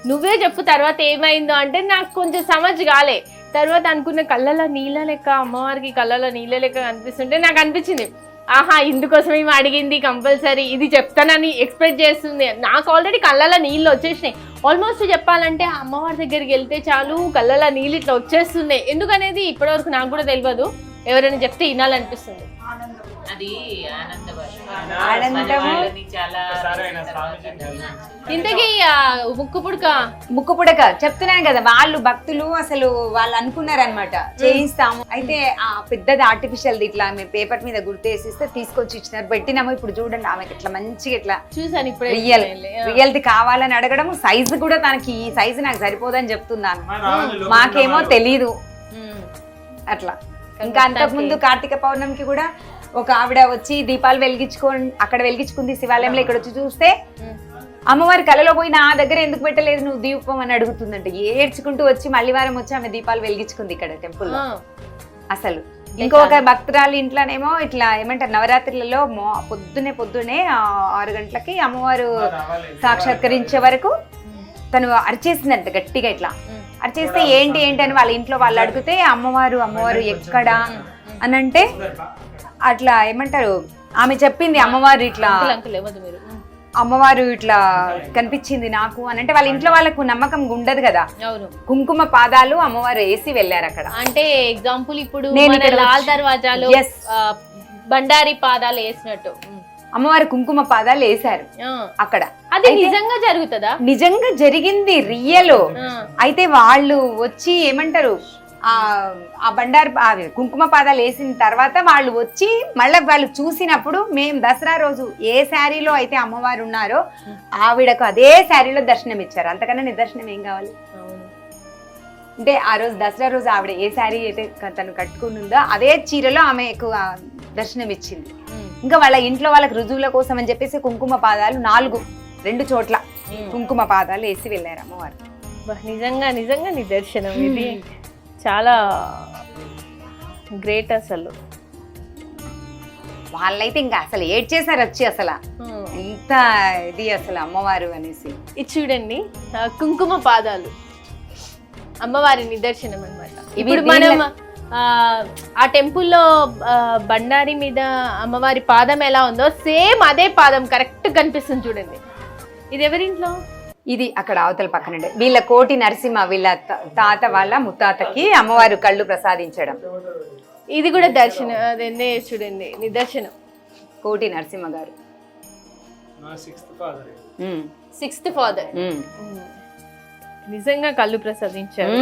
నువ్వే చెప్పు తర్వాత ఏమైందో అంటే నాకు కొంచెం సమజ్ కాలే. తర్వాత అనుకున్న కళ్ళలో నీళ్ళ లెక్క, అమ్మవారికి కళ్ళలో నీళ్ళ లెక్క అనిపిస్తుంటే నాకు అనిపించింది, ఆహా ఇందుకోసం ఏమి అడిగింది, కంపల్సరీ ఇది చెప్తానని ఎక్స్పెక్ట్ చేస్తుంది. నాకు ఆల్రెడీ కళ్ళలో నీళ్ళు వచ్చేసినాయి. ఆల్మోస్ట్ చెప్పాలంటే అమ్మవారి దగ్గరికి వెళ్తే చాలు కళ్ళలో నీళ్ళు ఇట్లా వచ్చేస్తున్నాయి. ఎందుకనేది ఇప్పటివరకు నాకు కూడా తెలియదు, ఎవరైనా చెప్తే వినాలనిపిస్తుంది. అది ఇంతకీ ముక్కు పుడక చెప్తున్నాను కదా, వాళ్ళు భక్తులు అసలు వాళ్ళు అనుకున్నారనమాట చేయిస్తాము. అయితే ఆ పెద్దది ఆర్టిఫిషియల్ ఇట్లా మేము పేపర్ మీద గుర్తేసిస్తే తీసుకొచ్చి ఇచ్చినారు, పెట్టినాము. ఇప్పుడు చూడండి ఆమెకి ఇట్లా మంచిగా ఇట్లా చూసాను ఇప్పుడు రియల్ది కావాలని అడగడం. సైజు కూడా తనకి ఈ సైజు నాకు సరిపోదని చెప్తున్నాను, మాకేమో తెలీదు అట్లా. ఇంకా అంతకుముందు కార్తీక పౌర్ణమికి కూడా ఒక ఆవిడ వచ్చి దీపాలు అక్కడ వెలిగించుకుంది శివాలయంలో. ఇక్కడ వచ్చి చూస్తే అమ్మవారి కళలో పోయిన ఆ దగ్గర ఎందుకు పెట్టలేదు నువ్వు దీపం అని అడుగుతుందంట. ఏడ్చుకుంటూ వచ్చి మళ్ళీ వారం వచ్చి ఆమె దీపాలు వెలిగించుకుంది ఇక్కడ టెంపుల్లో. అసలు ఇంకొక భక్తురాలు ఇంట్లోనేమో ఇట్లా ఏమంటారు నవరాత్రులలో పొద్దునే 6 గంటలకి అమ్మవారు సాక్షాత్కరించే వరకు తను అరిచేసిందంట గట్టిగా. ఇట్లా అరిచేస్తే ఏంటి అని వాళ్ళ ఇంట్లో వాళ్ళు అడిగితే అమ్మవారు ఎక్కడ అని అంటే అట్లా ఏమంటారు ఆమె చెప్పింది, అమ్మవారు ఇట్లా కనిపించింది నాకు అని అంటే. వాళ్ళ ఇంట్లో వాళ్ళకు నమ్మకం ఉండదు కదా. కుంకుమ పాదాలు అమ్మవారు వేసి వెళ్ళారు అక్కడ. అంటే ఎగ్జాంపుల్ ఇప్పుడు లాల్ దర్వాజాలో బండారి పాదాలు వేసినట్టు అమ్మవారి కుంకుమ పాదాలు వేశారు అక్కడ. అది నిజంగా జరుగుతుందా? నిజంగా జరిగింది, రియల్. అయితే వాళ్ళు వచ్చి ఏమంటారు ఆ బండారు కుంకుమ పాదాలు వేసిన తర్వాత వాళ్ళు వచ్చి మళ్ళీ వాళ్ళు చూసినప్పుడు మేము దసరా రోజు ఏ శారీలో అయితే అమ్మవారు ఉన్నారో ఆవిడకు అదే శారీలో దర్శనం ఇచ్చారు. అంతకన్నా నిదర్శనం ఏం కావాలి అంటే ఆ రోజు దసరా రోజు ఆవిడ ఏ శారీ అయితే తను కట్టుకుని ఉందో అదే చీరలో ఆమెకు దర్శనం ఇచ్చింది. ఇంకా వాళ్ళ ఇంట్లో వాళ్ళకి రుజువుల కోసం అని చెప్పేసి కుంకుమ పాదాలు 2 చోట్ల కుంకుమ పాదాలు వేసి వెళ్ళారు అమ్మవారు. నిజంగా నిదర్శనం ఇది. చాలా గ్రేట్ అసలు. వాళ్ళైతే ఇంకా అసలు ఏడ్ చేశారు వచ్చి అసలు ఇంత ఇది అసలు అమ్మవారు అనేసి. ఇది చూడండి కుంకుమ పాదాలు అమ్మవారి నిదర్శనం అన్నమాట. ఇప్పుడు మనం ఆ టెంపుల్లో బండారి మీద అమ్మవారి పాదం ఎలా ఉందో సేమ్ అదే పాదం కరెక్ట్ కనిపిస్తుంది చూడండి. ఇది ఎవరింట్లో? ఇది అక్కడ అవతల పక్కన వీళ్ళ కోటి నరసింహ వీళ్ళ తాత వాళ్ళ ముత్తాతకి అమ్మవారు కళ్ళు ప్రసాదించడం. ఇది కూడా దర్శనం అదే చూడండి నిదర్శనం. కోటి నరసింహ గారు సిక్స్త్ ఫాదర్ నిజంగా కళ్ళు ప్రసాదించారు.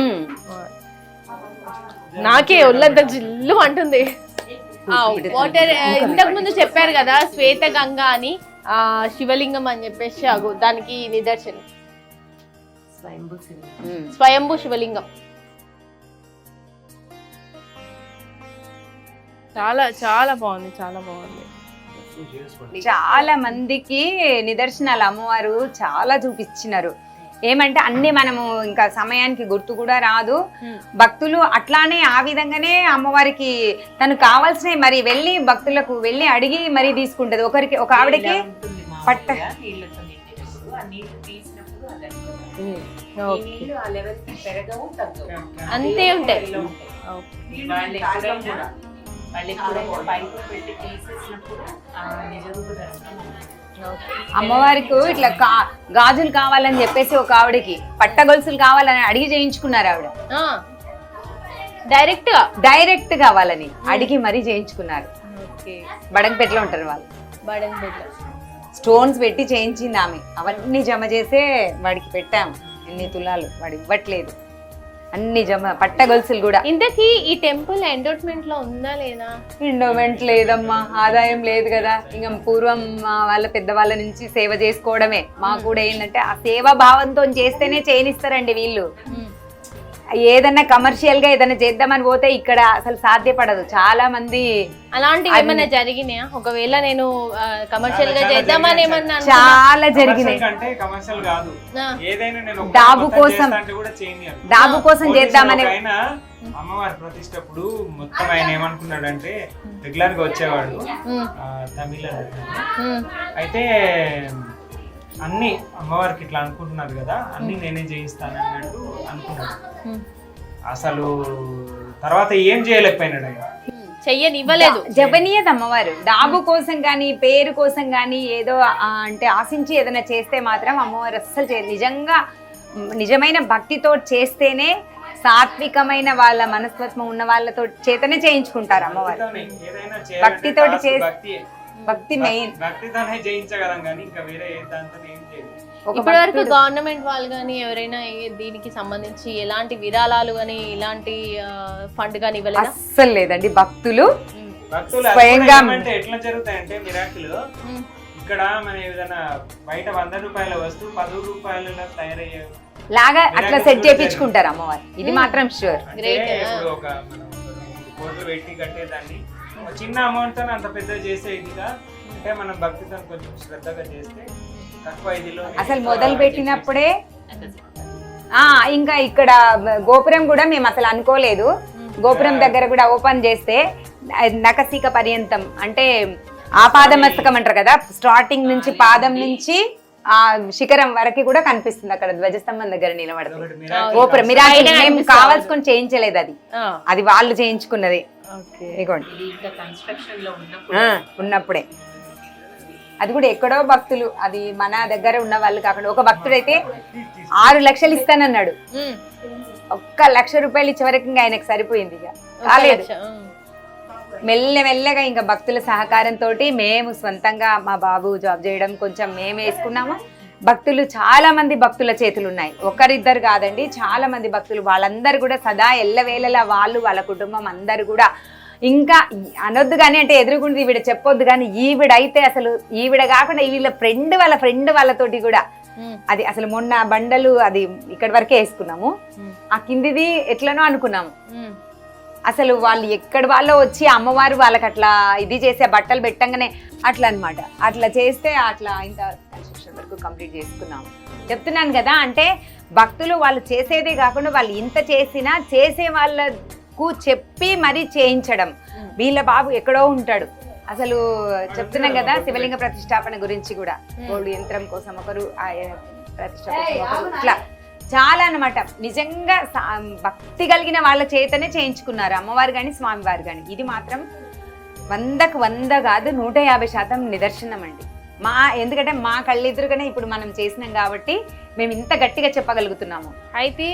నాకే ఒళ్ళంతా జిల్లు అంటుంది. వాటర్ ఇంతకు ముందు చెప్పారు కదా శ్వేత గంగా అని శివలింగం అని చెప్పేసి దానికి నిదర్శనం స్వయంభూ శివలింగం. చాలా చాలా బాగుంది, చాలా బాగుంది. చాలా మందికి నిదర్శనాలు అమ్మవారు చాలా చూపించినారు. ఏమంటే అన్ని మనము ఇంకా సమయానికి గుర్తు కూడా రాదు. భక్తులు అట్లానే ఆ విధంగానే అమ్మవారికి తను కావాల్సినవి మరి వెళ్ళి భక్తులకు వెళ్ళి అడిగి మరీ తీసుకుంటది. ఒకరికి ఒక ఆవిడకి పట్ట అంతే ఉంటాయి. అమ్మవారికి ఇట్లా గాజులు కావాలని చెప్పేసి ఒక ఆవిడకి పట్ట గొలుసులు కావాలని అడిగి చేయించుకున్నారు. ఆవిడ డైరెక్ట్ కావాలని అడిగి మరీ చేయించుకున్నారు. బడంపేటలో ఉంటారు వాళ్ళు. స్టోన్స్ పెట్టి చేయించింది ఆమె. అవన్నీ జమ చేసే వాడికి పెట్టాము. ఎన్ని తులాలు వాడు ఇవ్వట్లేదు. అన్ని జమ పట్ట గొలుసులు కూడా. ఇంతకీ ఈ టెంపుల్ ఎండోర్స్మెంట్ లో ఉందా లేదా? ఎండోమెంట్ లేదమ్మా, ఆదాయం లేదు కదా. ఇంకా పూర్వం వాళ్ళ పెద్దవాళ్ళ నుంచి సేవ చేసుకోవడమే. మాకు కూడా ఏంటంటే ఆ సేవా భావంతో చేస్తేనే చేయనిస్తారండి వీళ్ళు. ఏదన్నా కమర్షియల్ గా ఏదైనా చేద్దామని పోతే ఇక్కడ అసలు సాధ్యపడదు. చాలా మంది అలాంటివి ఏమన్నా జరిగినాయా? ఒకవేళ నేను కమర్షియల్ గా చేద్దామని ఏమన్నా? చాలా జరిగినాయి. డాబు కోసం చేద్దామని అమ్మవారి ప్రతిష్టప్పుడు మొత్తం ఆయన ఏమనుకున్నాడంటే రెగ్యులర్ గా వచ్చేవాడు తమిళ. అయితే అన్ని అమ్మవారికి ఇట్లా అనుకుంటున్నారు కదా, అన్ని నేనే చేయిస్తాను అన్నట్టు అనుకున్నాడు. అసలు తర్వాత ఏం చేయలేకపోయినాడు ఆయన. చెయ్యనివ్వలేదు. జపనీయత అమ్మవారు డాబు కోసం గాని పేరు కోసం గాని ఏదో అంటే ఆశించి ఏదైనా చేస్తే మాత్రం అమ్మవారు అస్సలు నిజంగా నిజమైన భక్తితో చేస్తేనే, సాత్వికమైన వాళ్ళ మనస్తత్వం ఉన్న వాళ్ళతో చేతనే చేయించుకుంటారు అమ్మవారు. భక్తితోటి చేస్తే భక్తి మెయిన్. భక్తితోనే చేయించగలం కానీ ఇంకా వేరే దాంతో ఏం చేయదు. ఇప్పటి వరకు గవర్నమెంట్ వాళ్ళు కానీ ఎవరైనా దీనికి సంబంధించి ఎలాంటి విరాళాలు కానీ ఇలాంటి ఫండ్ కానీ ఇవ్వలేదు? అస్సలు లేదండి. భక్తులు స్వయంగా ఎట్లా జరుగుతాయంటే మిరాకిల్ ఇక్కడ మన ఏదైనా బయట 100 రూపాయల వస్తువు 10 రూపాయల తయారయ్యే లాగా అట్లా సెట్ చేయించుకుంటారు అమ్మవారు. ఇది మాత్రం షూర్. ఒక మనం కోట్లు పెట్టి కట్టేదాన్ని చిన్న అమౌంట్ తో అంత పెద్ద చేసే ఇదిగా అంటే మనం భక్తితో కొంచెం శ్రద్ధగా చేస్తే తక్కువ ఇదిలో అసలు మొదలు పెట్టినప్పుడే ఇంకా ఇక్కడ గోపురం కూడా మేము అసలు అనుకోలేదు. గోపురం దగ్గర కూడా ఓపెన్ చేస్తే నకసిక పర్యంతం అంటే ఆపాదమస్తకం అంటారు కదా, స్టార్టింగ్ నుంచి పాదం నుంచి ఆ శిఖరం వరకు కూడా కనిపిస్తుంది. అక్కడ ధ్వజస్తంభం దగ్గర నిలబడుతుంది గోపురం. మేము కావాల్సుకొని చేయించలేదు, అది వాళ్ళు చేయించుకున్నది. ఉన్నప్పుడే అది కూడా ఎక్కడో భక్తులు, అది మన దగ్గర ఉన్న వాళ్ళు కాకుండా ఒక భక్తుడైతే 6 లక్షలు ఇస్తానన్నాడు. 1 లక్ష రూపాయలు ఇచ్చే వరకు ఇంకా ఆయనకు సరిపోయింది. ఇక కాలేదు. మెల్లగా ఇంకా భక్తుల సహకారంతో మేము స్వంతంగా మా బాబు జాబ్ చేయడం కొంచెం మేము వేసుకున్నాము. భక్తులు చాలా మంది భక్తుల చేతులు ఉన్నాయి. ఒకరిద్దరు కాదండి, చాలా మంది భక్తులు. వాళ్ళందరూ కూడా సదా ఎల్లవేళలా వాళ్ళు వాళ్ళ కుటుంబం అందరు కూడా ఇంకా అనొద్దు కానీ అంటే ఎదురుగుండి ఈవిడ చెప్పొద్దు కానీ ఈవిడైతే అసలు ఈవిడ కాకుండా వాళ్ళ ఫ్రెండ్ వాళ్ళతోటి కూడా అది అసలు మొన్న బండలు అది ఇక్కడి వరకే వేసుకున్నాము. ఆ కిందిది ఎట్లనో అనుకున్నాము. అసలు వాళ్ళు ఎక్కడి వాళ్ళో వచ్చి అమ్మవారు వాళ్ళకి అట్లా ఇది చేసే బట్టలు పెట్టంగానే అట్లా అనమాట. అట్లా చేస్తే అట్లా ఇంత కన్స్ట్రక్షన్ వరకు కంప్లీట్ చేసుకున్నాము. చెప్తున్నాను కదా, అంటే భక్తులు వాళ్ళు చేసేదే కాకుండా వాళ్ళు ఇంత చేసినా చేసే వాళ్ళ మాకు చెప్పి మరీ చేయించడం. వీళ్ళ బాబు ఎక్కడో ఉంటాడు, అసలు చెప్తున్నాం కదా శివలింగ ప్రతిష్టాపన గురించి కూడా, గోల్డ్ యంత్రం కోసం ఒకరు, ఇట్లా చాలా అన్నమాట. నిజంగా భక్తి కలిగిన వాళ్ళ చేతనే చేయించుకున్నారు అమ్మవారు కానీ స్వామివారు కానీ. ఇది మాత్రం 100కు 100 కాదు 150% నిదర్శనం అండి. ఎందుకంటే మా కళ్ళెదురుగానే ఇప్పుడు మనం చేసినాం కాబట్టి మేము ఇంత గట్టిగా చెప్పగలుగుతున్నాము. అయితే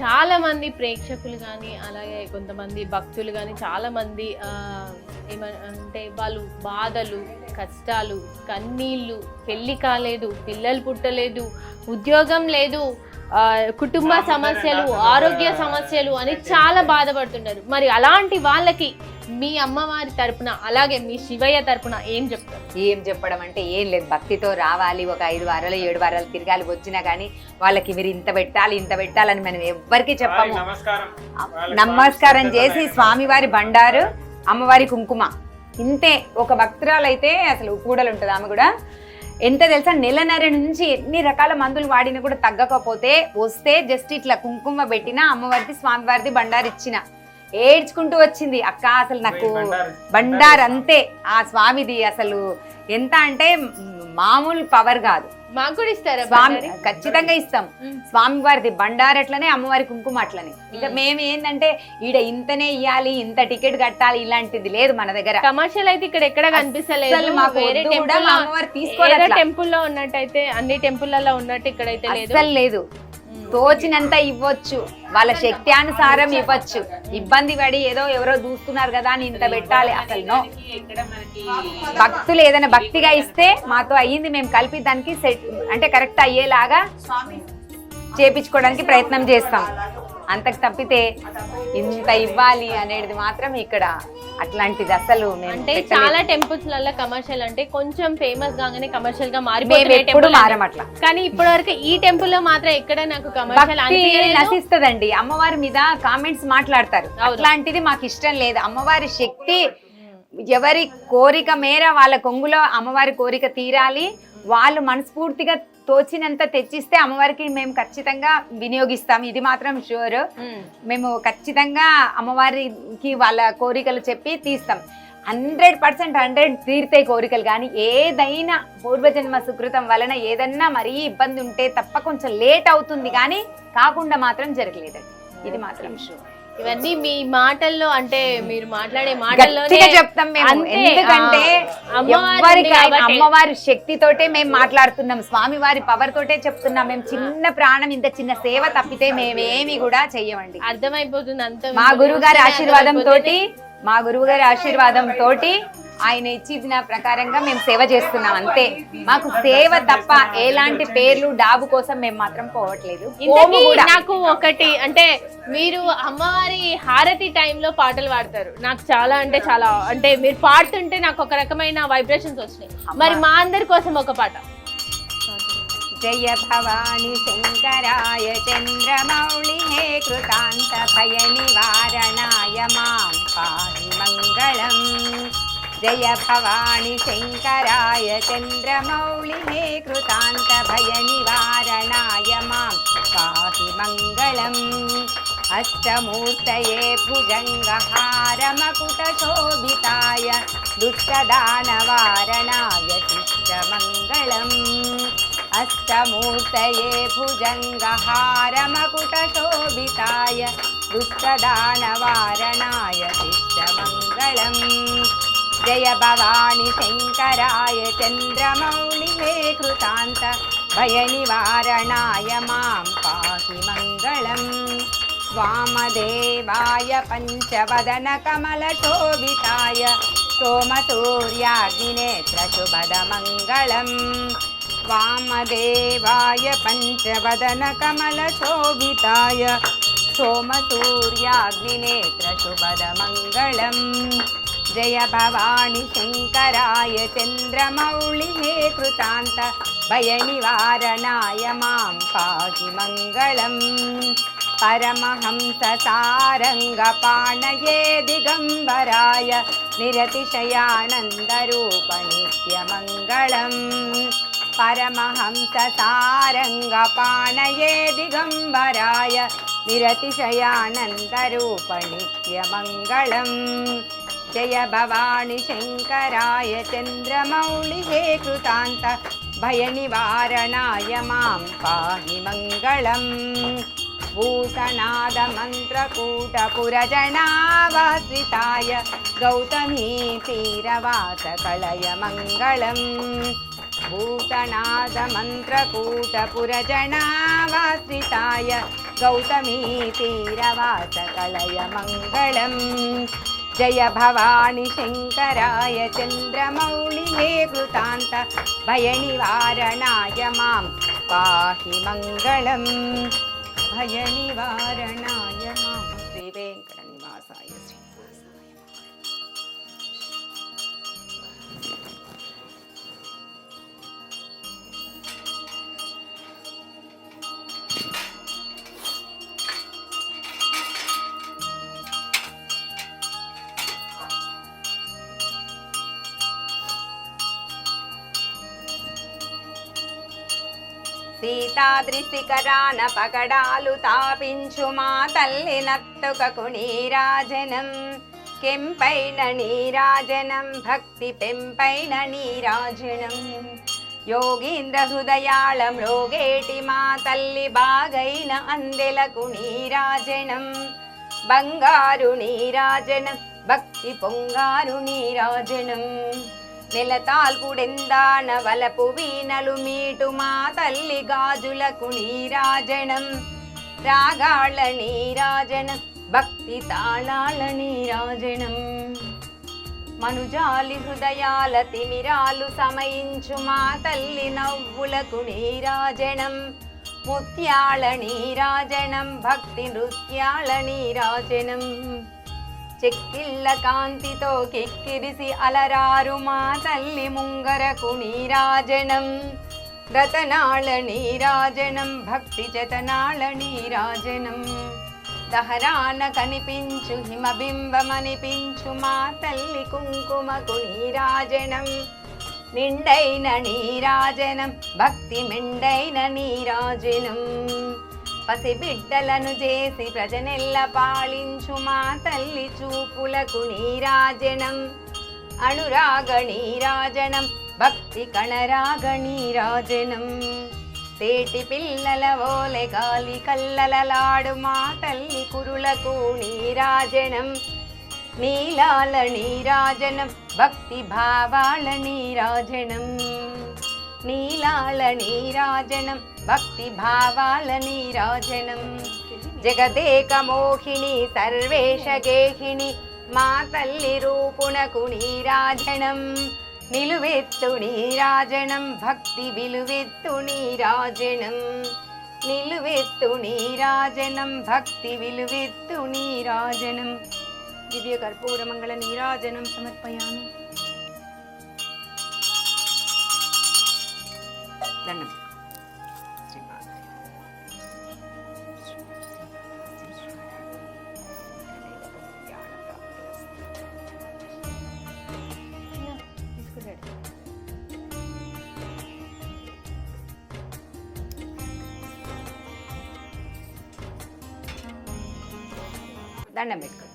చాలా మంది ప్రేక్షకులు కానీ అలాగే కొంతమంది భక్తులు కానీ చాలా మంది ఏమంటే వాళ్ళు బాధలు, కష్టాలు, కన్నీళ్ళు, పెళ్లి కాలేదు, పిల్లలు పుట్టలేదు, ఉద్యోగం లేదు, కుటుంబ సమస్యలు, ఆరోగ్య సమస్యలు అని చాలా బాధపడుతున్నారు. మరి అలాంటి వాళ్ళకి మీ అమ్మవారి తరపున అలాగే మీ శివయ్య తరపున ఏం చెప్తారు? ఏం చెప్పడం అంటే ఏం లేదు, భక్తితో రావాలి, ఒక 5 వారాలు 7 వారాలు తిరగాలి, వచ్చినా కానీ వాళ్ళకి మీరు ఇంత పెట్టాలని మనం ఎవ్వరికి చెప్పము. నమస్కారం చేసి స్వామివారి బండారు, అమ్మవారి కుంకుమ ఇంతే. ఒక భక్తురాలైతే అసలు కూడలు ఉంటుంది, ఆమె కూడా ఎంత తెలుసా, నెలన్నర నుంచి ఎన్ని రకాల మందులు వాడినా కూడా తగ్గకపోతే వస్తే జస్ట్ ఇట్లా కుంకుమ పెట్టినా అమ్మవారిది స్వామివారిది బండారు ఇచ్చిన ఏడ్చుకుంటూ వచ్చింది. అక్క అసలు నాకు బండారు అంతే, ఆ స్వామిది అసలు ఎంత అంటే మామూలు పవర్ కాదు. మాకు కూడా ఇస్తారా? స్వామి ఖచ్చితంగా ఇస్తాం. స్వామివారిది బండారు అట్లనే, అమ్మవారి కుంకుమ అట్లనే. ఇక మేము ఏంటంటే ఈడ ఇంతనే ఇవ్వాలి, ఇంత టికెట్ కట్టాలి ఇలాంటిది లేదు మన దగ్గర. కమర్షియల్ అయితే ఇక్కడ ఎక్కడ కనిపిస్తలేదు. అమ్మవారు తీసుకోవాలి. టెంపుల్ లో ఉన్నట్టయితే అన్ని టెంపుల్లలో ఉన్నట్టు ఇక్కడైతే అసలు లేదు. తోచినంత ఇవ్వచ్చు, వాళ్ళ శక్తి అనుసారం ఇవ్వచ్చు. ఇబ్బంది పడి ఏదో ఎవరో చూస్తున్నారు కదా అని ఇంత పెట్టాలి అసలు నో. భక్తులు ఏదైనా భక్తిగా ఇస్తే మాతో అయ్యింది, మేము కలిపి దానికి సెట్ అంటే కరెక్ట్ అయ్యేలాగా చేపించుకోవడానికి ప్రయత్నం చేస్తాం. అంతకు తప్పితే ఇంత ఇవ్వాలి అనేది మాత్రం ఇక్కడ అట్లాంటిది అసలు. అంటే చాలా టెంపుల్స్ లలో కమర్షియల్ అంటే కొంచెం ఫేమస్ గానే కమర్షియల్ గా మారిపోతుంది. కానీ ఇప్పటి వరకు ఈ టెంపుల్ లో మాత్రం ఎక్కడ నాకు కమర్షియల్ నశిస్తదండి. అమ్మవారి మీద కామెంట్స్ మాట్లాడతారు, అట్లాంటిది మాకు ఇష్టం లేదు. అమ్మవారి శక్తి ఎవరి కోరిక మేర వాళ్ళ కొంగులో అమ్మవారి కోరిక తీరాలి. వాళ్ళు మనస్ఫూర్తిగా తోచినంత తెచ్చిస్తే అమ్మవారికి మేము ఖచ్చితంగా వినియోగిస్తాం, ఇది మాత్రం షూర్. మేము ఖచ్చితంగా అమ్మవారికి వాళ్ళ కోరికలు చెప్పి తీస్తాం. 100% తీరుతాయి కోరికలు. కానీ ఏదైనా పూర్వజన్మ సుకృతం వలన ఏదన్నా మరీ ఇబ్బంది ఉంటే తప్ప కొంచెం లేట్ అవుతుంది, కానీ కాకుండా మాత్రం జరగలేదండి, ఇది మాత్రం షూర్. ఇవన్నీ మీ మాటల్లో అంటే మీరు మాట్లాడే మాటల్లో చెప్తాం మేము. ఎందుకంటే అమ్మవారి శక్తితోటే మేము మాట్లాడుతున్నాం, స్వామివారి పవర్ తోటే చెప్తున్నాం. మేము చిన్న ప్రాణం ఇంత చిన్న సేవ తప్పితే మేమేమి కూడా చెయ్యమండి. అర్థమైపోతుంది అంత. మా గురువు గారి ఆశీర్వాదం తోటి ఆయన ఇచ్చిన ప్రకారంగా మేము సేవ చేస్తున్నాం అంతే. మాకు సేవ తప్ప ఎలాంటి పేర్లు డాబు కోసం మేము మాత్రం పోవట్లేదు. నాకు ఒకటి అంటే మీరు అమ్మవారి హారతి టైంలో పాటలు పాడతారు, నాకు చాలా అంటే మీరు పాడుతుంటే నాకు ఒక రకమైన వైబ్రేషన్స్ వచ్చినాయి. మరి మా అందరి కోసం ఒక పాట. జయ భవాని శంకరాయ చంద్రమౌళి హే కృతాంత భయ నివారణాయ మాం పాహి మంగళం. జయ భవాని శంకరాయ చంద్రమౌళి హే కృతాంత భయ నివారణాయ మాం పాహి మంగళం. అష్టమూర్తయే భుజంగహార మకుట శోభితాయ దుష్టదానవారణాయ శిష్టమంగళం. అష్టమూర్తయే భుజంగహార మకుట శోభితాయ దుష్టదానవారణాయ శిష్టమంగళం. జయ భవాని శంకరాయ చంద్రమౌళి హే కృతాంత భయ నివారణాయ మాం పాహి మంగళం. వామదేవాయ పంచవదన కమల శోభితాయ సోమసూర్యాగ్నినేత్ర శుభద మంగళం. వామదేవాయ పంచవదన కమల శోభితాయ సోమసూర్యాగ్నినేత్ర శుభద మంగళం. జయ భవాని శంకరాయ చంద్రమౌళి హే కృతాంత భయ నివారణాయ మాం పాహి మంగళం. పరమహంస సారంగ పాణయే దిగంబరాయ నిరతిశయానంద రూప నిత్యమంగళం. పరమహంస సారంగ పాణయే దిగంబరాయ నిరతిశయానందరూప నిత్యమంగళం. జయ భవాని శంకరాయ చంద్రమౌళి హే కృతాంత భయ నివారణాయ మాం పాహి మంగళం. భూతనాద మంత్రకూట పురజనావాశ్రితాయ గౌతమీ తీరవాస కళయ మంగళం. భూతనాద మంత్రకూట పురజనావాశ్రితాయ గౌతమీ తీరవాస కళయ మంగళం. జయ భవాని శంకరాయ చంద్రమౌళి హే కృతాంత భయ నివారణాయ మాం పాహి మంగళం. భయ నివారణాయ మాం శ్రీ వెంకట నివాసాయ శ్రీనివాసాయ. సీతాద్రి శిఖరాన పగడాలు తాపించు మా తల్లి నత్తుకకు నీరాజనం. కెంపైన నీరాజనం భక్తి పెంపైన నీరాజనం. యోగీంద్ర హృదయాళం రోగేటి మా తల్లి బాగైన అందెలకు నీరాజనం. బంగారు నీరాజనం భక్తి పొంగారు నీరాజనం. నెలతాల్పుడెందాన వలపు వీణలు మీటు మా తల్లి గాజులకు నీరాజనం. రాగాళ్ళ నీరాజనం భక్తి తాళాల నీరాజనం. మనుజాలి హృదయాల తిమిరాలు సమయించు మా తల్లి నవ్వులకు నీరాజనం. ముత్యాల నీరాజనం భక్తి నృత్యాల నీరాజనం. చెక్కిళ్ళ కాంతితో కిక్కిరిసి అలరారు మా తల్లి ముంగరకు నీరాజనం. రతనాళ నీరాజనం భక్తి జతనాళ నీరాజనం. దహరాన కనిపించు హిమబింబమనిపించు మా తల్లి కుంకుమకు నీరాజనం. నిండైన నీరాజనం భక్తి మెండైన నీరాజనం. పసిబిడ్డలను చేసి ప్రజనెల్ల పాలించు మా తల్లి చూపులకు నీరాజనం. అనురాగ నీరాజనం భక్తి కణరాగ నీరాజనం. తేటి పిల్లల ఓలె గాలి కల్లలలాడు మా తల్లి కురులకు నీరాజనం. నీలాల నీరాజనం భక్తి భావాల నీరాజనం. నీలాల నీరాజనం భక్తి భావాల నీరాజనం. జగదేక మోహిని సర్వేష గేహిని మా తల్లి రూపునకు నీరాజనం. నిలువెత్తు నీరాజనం భక్తి విలువెత్తు నీరాజనం. నిలువెత్తు నీరాజనం భక్తి విలువెత్తు నీరాజనం. దివ్య కర్పూర మంగళ నీరాజనం సమర్పయామి. దండం. దండం పెట్టుకో.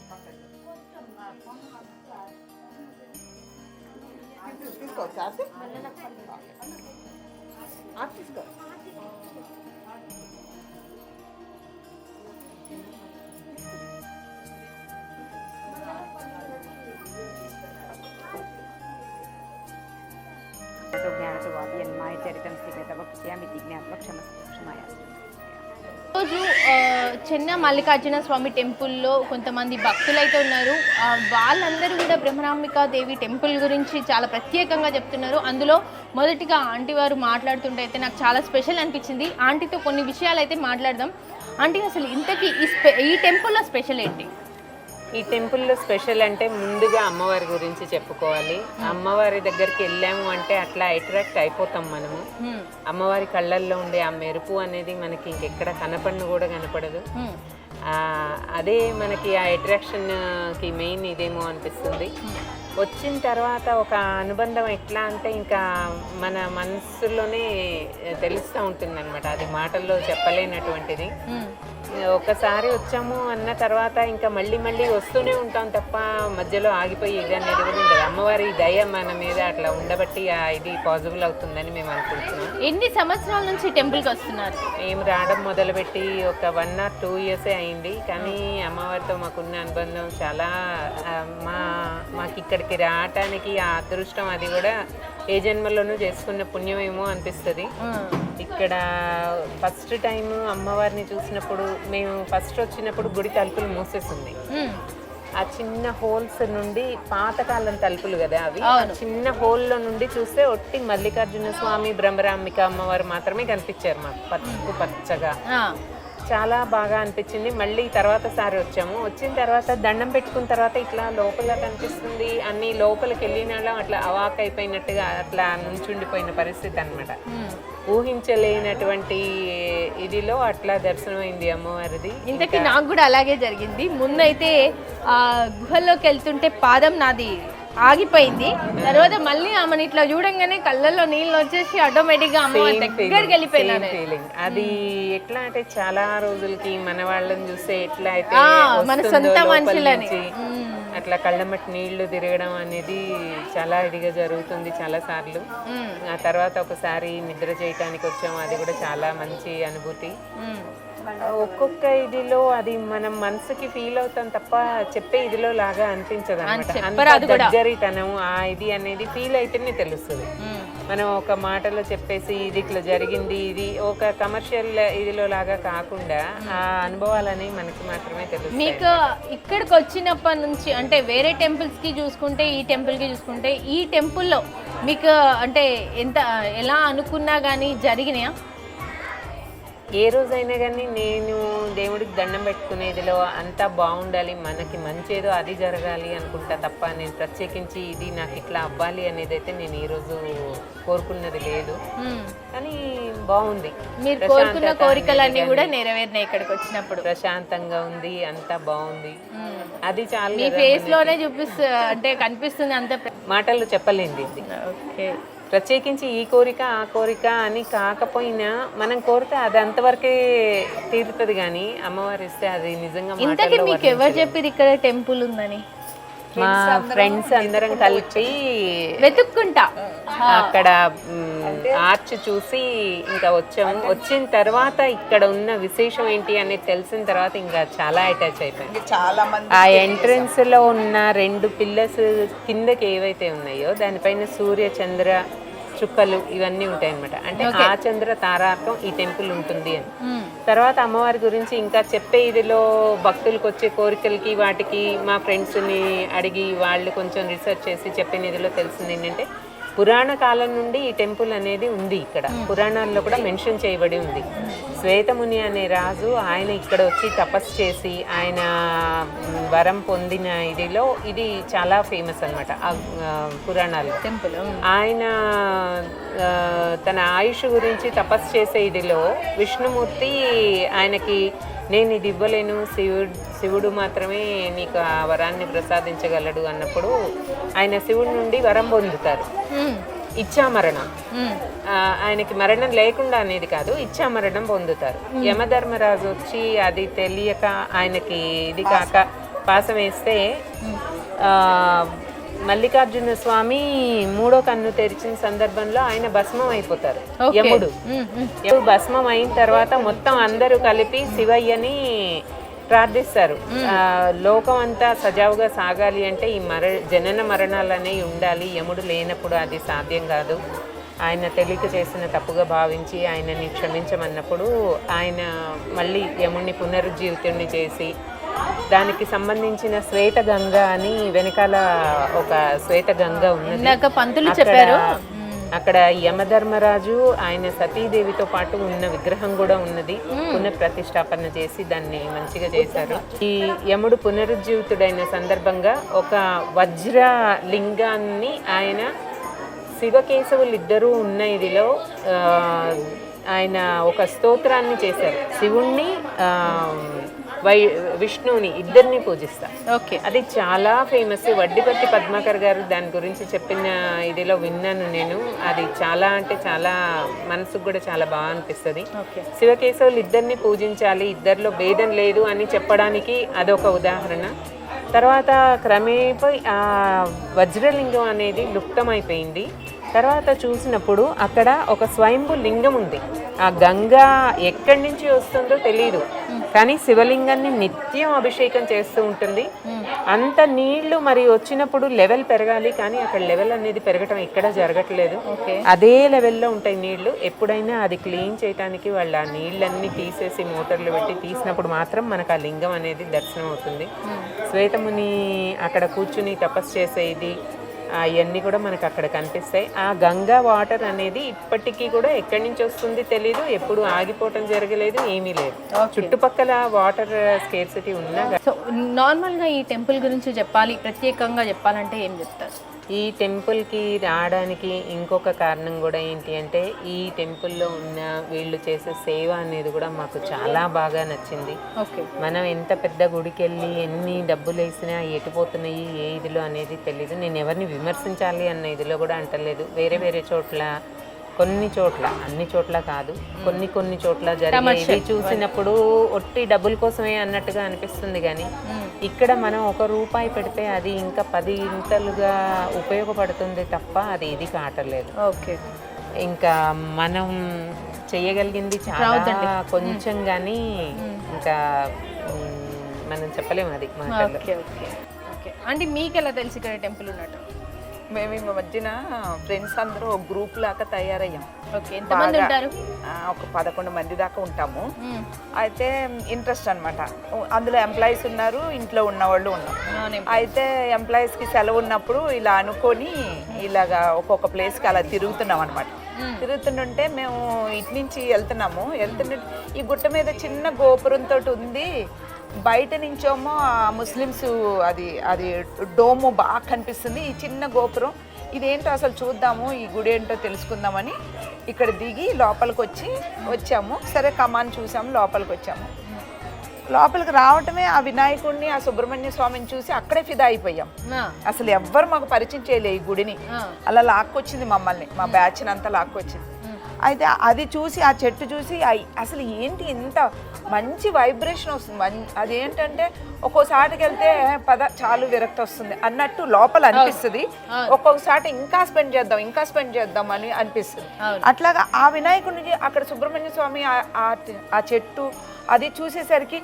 రోజు చెన్న మల్లికార్జున స్వామి టెంపుల్లో కొంతమంది భక్తులు అయితే ఉన్నారు. వాళ్ళందరూ కూడా బ్రహ్మరాంబికా దేవి టెంపుల్ గురించి చాలా ప్రత్యేకంగా చెప్తున్నారు. అందులో మొదటిగా ఆంటీ వారు మాట్లాడుతుంటే అయితే నాకు చాలా స్పెషల్ అనిపించింది. ఆంటీతో కొన్ని విషయాలు అయితే మాట్లాడదాం. ఆంటీ అసలు ఇంతకీ ఈ టెంపుల్లో స్పెషల్ ఏంటి? ఈ టెంపుల్లో స్పెషల్ అంటే ముందుగా అమ్మవారి గురించి చెప్పుకోవాలి. అమ్మవారి దగ్గరికి వెళ్ళాము అంటే అట్లా అట్రాక్ట్ అయిపోతాం మనము. అమ్మవారి కళ్ళల్లో ఉండే ఆ మెరుపు అనేది మనకి ఇంకెక్కడ కనపడను కూడా కనపడదు. అదే మనకి ఆ అట్రాక్షన్కి మెయిన్ ఇదేమో అనిపిస్తుంది. వచ్చిన తర్వాత ఒక అనుబంధం ఎట్లా అంటే ఇంకా మన మనసులోనే తెలుస్తూ ఉంటుంది అనమాట. అది మాటల్లో చెప్పలేనటువంటిది. ఒకసారి వచ్చాము అన్న తర్వాత ఇంకా మళ్ళీ మళ్ళీ వస్తూనే ఉంటాం తప్ప మధ్యలో ఆగిపోయి ఇది అనేది కూడా ఉండదు. అమ్మవారి దయ మన మీద అట్లా ఉండబట్టి ఇది పాసిబుల్ అవుతుందని మేము అనుకుంటున్నాం. ఎన్ని సంవత్సరాల నుంచి టెంపుల్కి వస్తున్నారు? మేము రావడం మొదలుపెట్టి ఒక 1 or 2 years అయింది. కానీ అమ్మవారితో మాకున్న అనుబంధం చాలా మాకు ఇక్కడికి రావటానికి ఆ అదృష్టం అది కూడా ఏ జన్మలోనూ చేసుకున్న పుణ్యమేమో అనిపిస్తుంది. ఇక్కడ ఫస్ట్ టైం అమ్మవారిని చూసినప్పుడు మేము ఫస్ట్ వచ్చినప్పుడు గుడి తలుపులు మూసేస్తుంది. ఆ చిన్న హోల్స్ నుండి పాతకాలం తలుపులు కదా అవి, ఆ చిన్న హోల్లో నుండి చూస్తే ఒట్టి మల్లికార్జున స్వామి బ్రహ్మరాంబిక అమ్మవారు మాత్రమే కనిపించారు మాకు పసుపు పచ్చగా. చాలా బాగా అనిపించింది. మళ్ళీ తర్వాత సారి వచ్చాము. వచ్చిన తర్వాత దండం పెట్టుకున్న తర్వాత ఇట్లా లోపల కనిపిస్తుంది అన్ని లోపలికి వెళ్ళిన అట్లా అవాక్ అయిపోయినట్టుగా అట్లా నుంచుండిపోయిన పరిస్థితి అన్నమాట. ఊహించలేనటువంటి ఇదిలో అట్లా దర్శనమైంది అమ్మవారిది. ఇంతకీ నాకు కూడా అలాగే జరిగింది. ముందైతే ఆ గుహల్లోకి వెళ్తుంటే పాదం నాది ఆగిపోయింది. తర్వాత మళ్ళీ ఆమెను ఇట్లా చూడంగానే కళ్ళల్లో నీళ్ళు వచ్చేసి ఆటోమేటిక్ గా అమ్మవారి దగ్గరికి వెళ్ళిపోయినాను. ఫీలింగ్ అది ఎట్లా అంటే చాలా రోజులకి మన వాళ్ళని చూస్తే ఎట్లా అయితే మన సొంత మనుషులని అట్లా కళ్ళమట్టి నీళ్లు తిరగడం అనేది చాలా ఇదిగా జరుగుతుంది చాలా సార్లు. ఆ తర్వాత ఒకసారి నిద్ర చేయటానికి వచ్చాము, అది కూడా చాలా మంచి అనుభూతి. ఒక్కొక్క ఇదిలో అది మనం మనసుకి ఫీల్ అవుతాం తప్ప చెప్పే ఇదిలో లాగా అనిపించదు అనమాట. దగ్గరితనం ఆ ఇది అనేది ఫీల్ అయితేనే తెలుస్తుంది. మనం ఒక మాటలో చెప్పేసి ఇది ఇట్లా జరిగింది, ఇది ఒక కమర్షియల్ ఇదిలో లాగా కాకుండా ఆ అనుభవాలని మనకి మాత్రమే తెలుస్తుంది. మీకు ఇక్కడికి వచ్చినప్పటి నుంచి అంటే వేరే టెంపుల్స్ కి చూసుకుంటే ఈ టెంపుల్ కి చూసుకుంటే ఈ టెంపుల్లో మీకు అంటే ఎలా అనుకున్నా కానీ జరిగినాయా? ఏ రోజైనా కానీ నేను దేవుడికి దండం పెట్టుకునేదిలో అంతా బాగుండాలి, మనకి మంచేదో అది జరగాలి అనుకుంటా తప్ప నేను ప్రత్యేకించి ఇది నాకు ఇట్లా అవ్వాలి అనేది అయితే నేను ఈరోజు కోరుకున్నది లేదు. కానీ బాగుంది, మీరు కోరుకున్న కోరికలన్నీ కూడా నెరవేరినాయి. ఇక్కడికి వచ్చినప్పుడు ప్రశాంతంగా ఉంది, అంతా బాగుంది. అది చాలా మీ ఫేస్ లోనే అంటే కనిపిస్తుంది, అంత మాటలు చెప్పలేంది. ఓకే, ప్రత్యేకించి ఈ కోరిక ఆ కోరిక అని కాకపోయినా మనం కోరితే అది అంతవరకే తీరుతుంది. కానీ అమ్మవారు ఇస్తే అది నిజంగా. ఇంతకీ మీకు ఎవరు చెప్పారు ఇక్కడ టెంపుల్ ఉందని? మా ఫ్రెండ్స్ అందరం కలిపి వెతుక్కుంటా అక్కడ ఆర్చ్ చూసి ఇంకా వచ్చాము. వచ్చిన తర్వాత ఇక్కడ ఉన్న విశేషం ఏంటి అనేది తెలిసిన తర్వాత ఇంకా చాలా అటాచ్ అయిపోయింది. ఆ ఎంట్రన్స్ లో ఉన్న 2 పిల్లర్స్ కిందకి ఏవైతే ఉన్నాయో దానిపైన సూర్య చంద్ర చుక్కలు ఇవన్నీ ఉంటాయి అనమాట. అంటే ఆ చంద్ర తారార్కం ఈ టెంపుల్ ఉంటుంది అని. తర్వాత అమ్మవారి గురించి ఇంకా చెప్పే ఇదిలో భక్తులకు వచ్చే కోరికలకి వాటికి మా ఫ్రెండ్స్ని అడిగి వాళ్ళు కొంచెం రీసెర్చ్ చేసి చెప్పిన ఇదిలో తెలిసింది ఏంటంటే పురాణ కాలం నుండి ఈ టెంపుల్ అనేది ఉంది. ఇక్కడ పురాణాల్లో కూడా మెన్షన్ చేయబడి ఉంది. శ్వేతముని అనే రాజు ఆయన ఇక్కడ వచ్చి తపస్సు చేసి ఆయన వరం పొందిన ఇదిలో ఇది చాలా ఫేమస్ అనమాట పురాణాలు. టెంపుల్ ఆయన తన ఆయుష్ గురించి తపస్సు చేసే ఇదిలో విష్ణుమూర్తి ఆయనకి నేను ఇది ఇవ్వలేను, శివుడు మాత్రమే నీకు ఆ వరాన్ని ప్రసాదించగలడు అన్నప్పుడు ఆయన శివుడి నుండి వరం పొందుతారు, ఇచ్చామరణం. ఆయనకి మరణం లేకుండా అనేది కాదు, ఇచ్చామరణం పొందుతారు. యమధర్మరాజు వచ్చి అది తెలియక ఆయనకి ఇది కాక పాసం వేస్తే మల్లికార్జున స్వామి 3వ కన్ను తెరిచిన సందర్భంలో ఆయన భస్మం అయిపోతారు. యముడు భస్మం అయిన తర్వాత మొత్తం అందరూ కలిపి శివయ్యని ప్రార్థిస్తారు. లోకం అంతా సజావుగా సాగాలి అంటే ఈ జనన మరణాలు అనేవి ఉండాలి, యముడు లేనప్పుడు అది సాధ్యం కాదు. ఆయన తెలియక చేసిన తప్పుగా భావించి ఆయనని క్షమించమన్నప్పుడు ఆయన మళ్ళీ యముడిని పునరుజ్జీవితుడిని చేసి దానికి సంబంధించిన శ్వేత గంగ అని వెనకాల ఒక శ్వేత గంగ ఉన్నది. పంతులు చెప్పారు. అక్కడ యమధర్మరాజు ఆయన సతీదేవితో పాటు ఉన్న విగ్రహం కూడా ఉన్నది. పునఃప్రతిష్టాపన చేసి దాన్ని మంచిగా చేశారు. ఈ యముడు పునరుజ్జీవితుడైన సందర్భంగా ఒక వజ్ర లింగాన్ని ఆయన శివకేశవులు ఇద్దరూ ఉన్న ఇదిలో ఆయన ఒక స్తోత్రాన్ని చేశారు. శివుణ్ణి విష్ణువుని ఇద్దరిని పూజిస్తారు. ఓకే. అది చాలా ఫేమస్. వడ్డిపత్తి పద్మాకర్ గారు దాని గురించి చెప్పిన ఇదిలో విన్నాను నేను. అది చాలా అంటే చాలా మనసుకు కూడా చాలా బాగా అనిపిస్తుంది. శివకేశవులు ఇద్దరిని పూజించాలి, ఇద్దరిలో భేదం లేదు అని చెప్పడానికి అదొక ఉదాహరణ. తర్వాత క్రమేపీ ఆ వజ్రలింగం అనేది లుప్తమైపోయింది. తర్వాత చూసినప్పుడు అక్కడ ఒక స్వయంభు లింగం ఉంది. ఆ గంగా ఎక్కడి నుంచి వస్తుందో తెలియదు, కానీ శివలింగాన్ని నిత్యం అభిషేకం చేస్తూ ఉంటుంది. అంత నీళ్లు మరి వచ్చినప్పుడు లెవెల్ పెరగాలి, కానీ అక్కడ లెవెల్ అనేది పెరగటం ఎక్కడ జరగట్లేదు. అదే లెవెల్లో ఉంటాయి నీళ్లు. ఎప్పుడైనా అది క్లీన్ చేయడానికి వాళ్ళు ఆ నీళ్ళన్నీ తీసేసి మోటార్లు పెట్టి తీసినప్పుడు మాత్రం మనకు ఆ లింగం అనేది దర్శనం అవుతుంది. శ్వేతముని అక్కడ కూర్చుని తపస్సు చేసేది అవన్నీ కూడా మనకు అక్కడ కనిపిస్తాయి. ఆ గంగా వాటర్ అనేది ఇప్పటికీ కూడా ఎక్కడి నుంచి వస్తుంది తెలీదు, ఎప్పుడు ఆగిపోవటం జరగలేదు, ఏమీ లేదు. చుట్టుపక్కల వాటర్ స్కేర్సిటీ ఉన్నా. సో నార్మల్గా ఈ టెంపుల్ గురించి చెప్పాలి, ప్రత్యేకంగా చెప్పాలంటే ఏం చెప్తారు? ఈ టెంపుల్కి రావడానికి ఇంకొక కారణం కూడా ఏంటి అంటే, ఈ టెంపుల్లో ఉన్న వీళ్ళు చేసే సేవ అనేది కూడా మాకు చాలా బాగా నచ్చింది. మనం ఎంత పెద్ద గుడికి వెళ్ళి ఎన్ని డబ్బులు వేసినా ఎటుపోతున్నాయి ఏ ఇదిలో అనేది తెలీదు. నేను ఎవరిని విమర్శించాలి అన్న ఇదిలో కూడా అంటలేదు. వేరే వేరే చోట్ల, కొన్ని చోట్ల, అన్ని చోట్ల కాదు, కొన్ని చోట్ల జరిగేది చూసినప్పుడు ఒట్టి డబ్బుల కోసమే అన్నట్టుగా అనిపిస్తుంది. కానీ ఇక్కడ మనం ₹1 పెడితే అది ఇంకా 10 ఇంతలుగా ఉపయోగపడుతుంది తప్ప అది ఇది కాటలేదు. ఓకే. ఇంకా మనం చేయగలిగింది చాలా కొంచెం, కానీ ఇంకా మనం చెప్పలేము అది మాటల్లో. అంటే మీకు ఎలా తెలిసి ఇక్కడ టెంపుల్ ఉన్నట్టు? మేము ఈ మధ్యన ఫ్రెండ్స్ అందరూ ఒక గ్రూప్ లాగా తయారయ్యాం. ఎంతమంది ఉంటారు? ఒక 11 మంది దాకా ఉంటాము. అయితే ఇంట్రెస్ట్ అనమాట. అందులో ఎంప్లాయీస్ ఉన్నారు, ఇంట్లో ఉన్నవాళ్ళు ఉన్నాం. అయితే ఎంప్లాయీస్కి సెలవు ఉన్నప్పుడు ఇలా అనుకొని ఇలాగా ఒక్కొక్క ప్లేస్కి అలా తిరుగుతున్నాం అనమాట. తిరుగుతుంటే మేము ఇటు నుంచి వెళ్తుంటే ఈ గుట్ట మీద చిన్న గోపురంతో ఉంది. బయట నుంచేమో ముస్లిమ్స్ అది డోము బాగా కనిపిస్తుంది. ఈ చిన్న గోపురం ఇదేంటో అసలు చూద్దాము, ఈ గుడి ఏంటో తెలుసుకుందామని ఇక్కడ దిగి లోపలికి వచ్చాము. సరే కమాన్ చూసాము, లోపలికి వచ్చాము. లోపలికి రావటమే ఆ వినాయకుడిని, ఆ సుబ్రహ్మణ్య స్వామిని చూసి అక్కడే ఫిదా అయిపోయాం. అసలు ఎవ్వరు మాకు పరిచయం చేయలే ఈ గుడిని. అలా లాక్కొచ్చింది మమ్మల్ని, మా బ్యాచ్ని అంతా లాక్కొచ్చింది. అయితే అది చూసి, ఆ చెట్టు చూసి అసలు ఏంటి ఇంత మంచి వైబ్రేషన్ వస్తుంది. అదేంటంటే ఒక్కోసాటికి వెళ్తే చాలు విరక్తి వస్తుంది అన్నట్టు లోపల అనిపిస్తుంది. ఒక్కొక్కసారి ఇంకా స్పెండ్ చేద్దాం అని అనిపిస్తుంది. అట్లాగా ఆ వినాయకుడిని అక్కడ సుబ్రహ్మణ్య స్వామి ఆ చెట్టు అది చూసేసరికి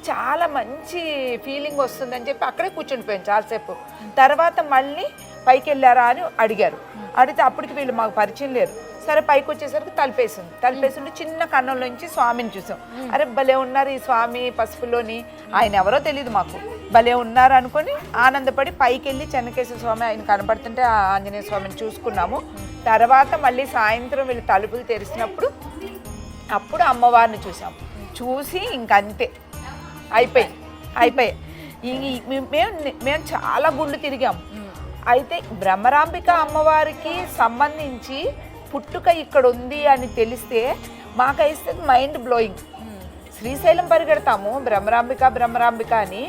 చాలా మంచి ఫీలింగ్ వస్తుంది అని చెప్పి అక్కడే కూర్చుండిపోయాను చాలాసేపు. తర్వాత మళ్ళీ పైకి వెళ్ళారా అని అడిగారు. అడిగితే అప్పటికి వీళ్ళు మాకు పరిచయం లేరు. సరే పైకి వచ్చేసరికి తలుపేసింది చిన్న కన్నంలోంచి స్వామిని చూసాం. అరే భలే ఉన్నారు ఈ స్వామి పసుపులోని, ఆయన ఎవరో తెలియదు మాకు, భలే ఉన్నారు అనుకొని ఆనందపడి పైకి వెళ్ళి చెన్నకేశ్వర స్వామి ఆయన కనపడుతుంటే ఆ ఆంజనేయ స్వామిని చూసుకున్నాము. తర్వాత మళ్ళీ సాయంత్రం వీళ్ళు తలుపులు తెరిచినప్పుడు అప్పుడు అమ్మవారిని చూసి ఇంకంతే అయిపోయాయి. మేము చాలా గుళ్ళు తిరిగాము. అయితే భ్రమరాంబిక అమ్మవారికి సంబంధించి పుట్టుక ఇక్కడ ఉంది అని తెలిస్తే మాకైతే మైండ్ బ్లోయింగ్. శ్రీశైలం పరిగెడతాము భ్రమరాంబిక అని,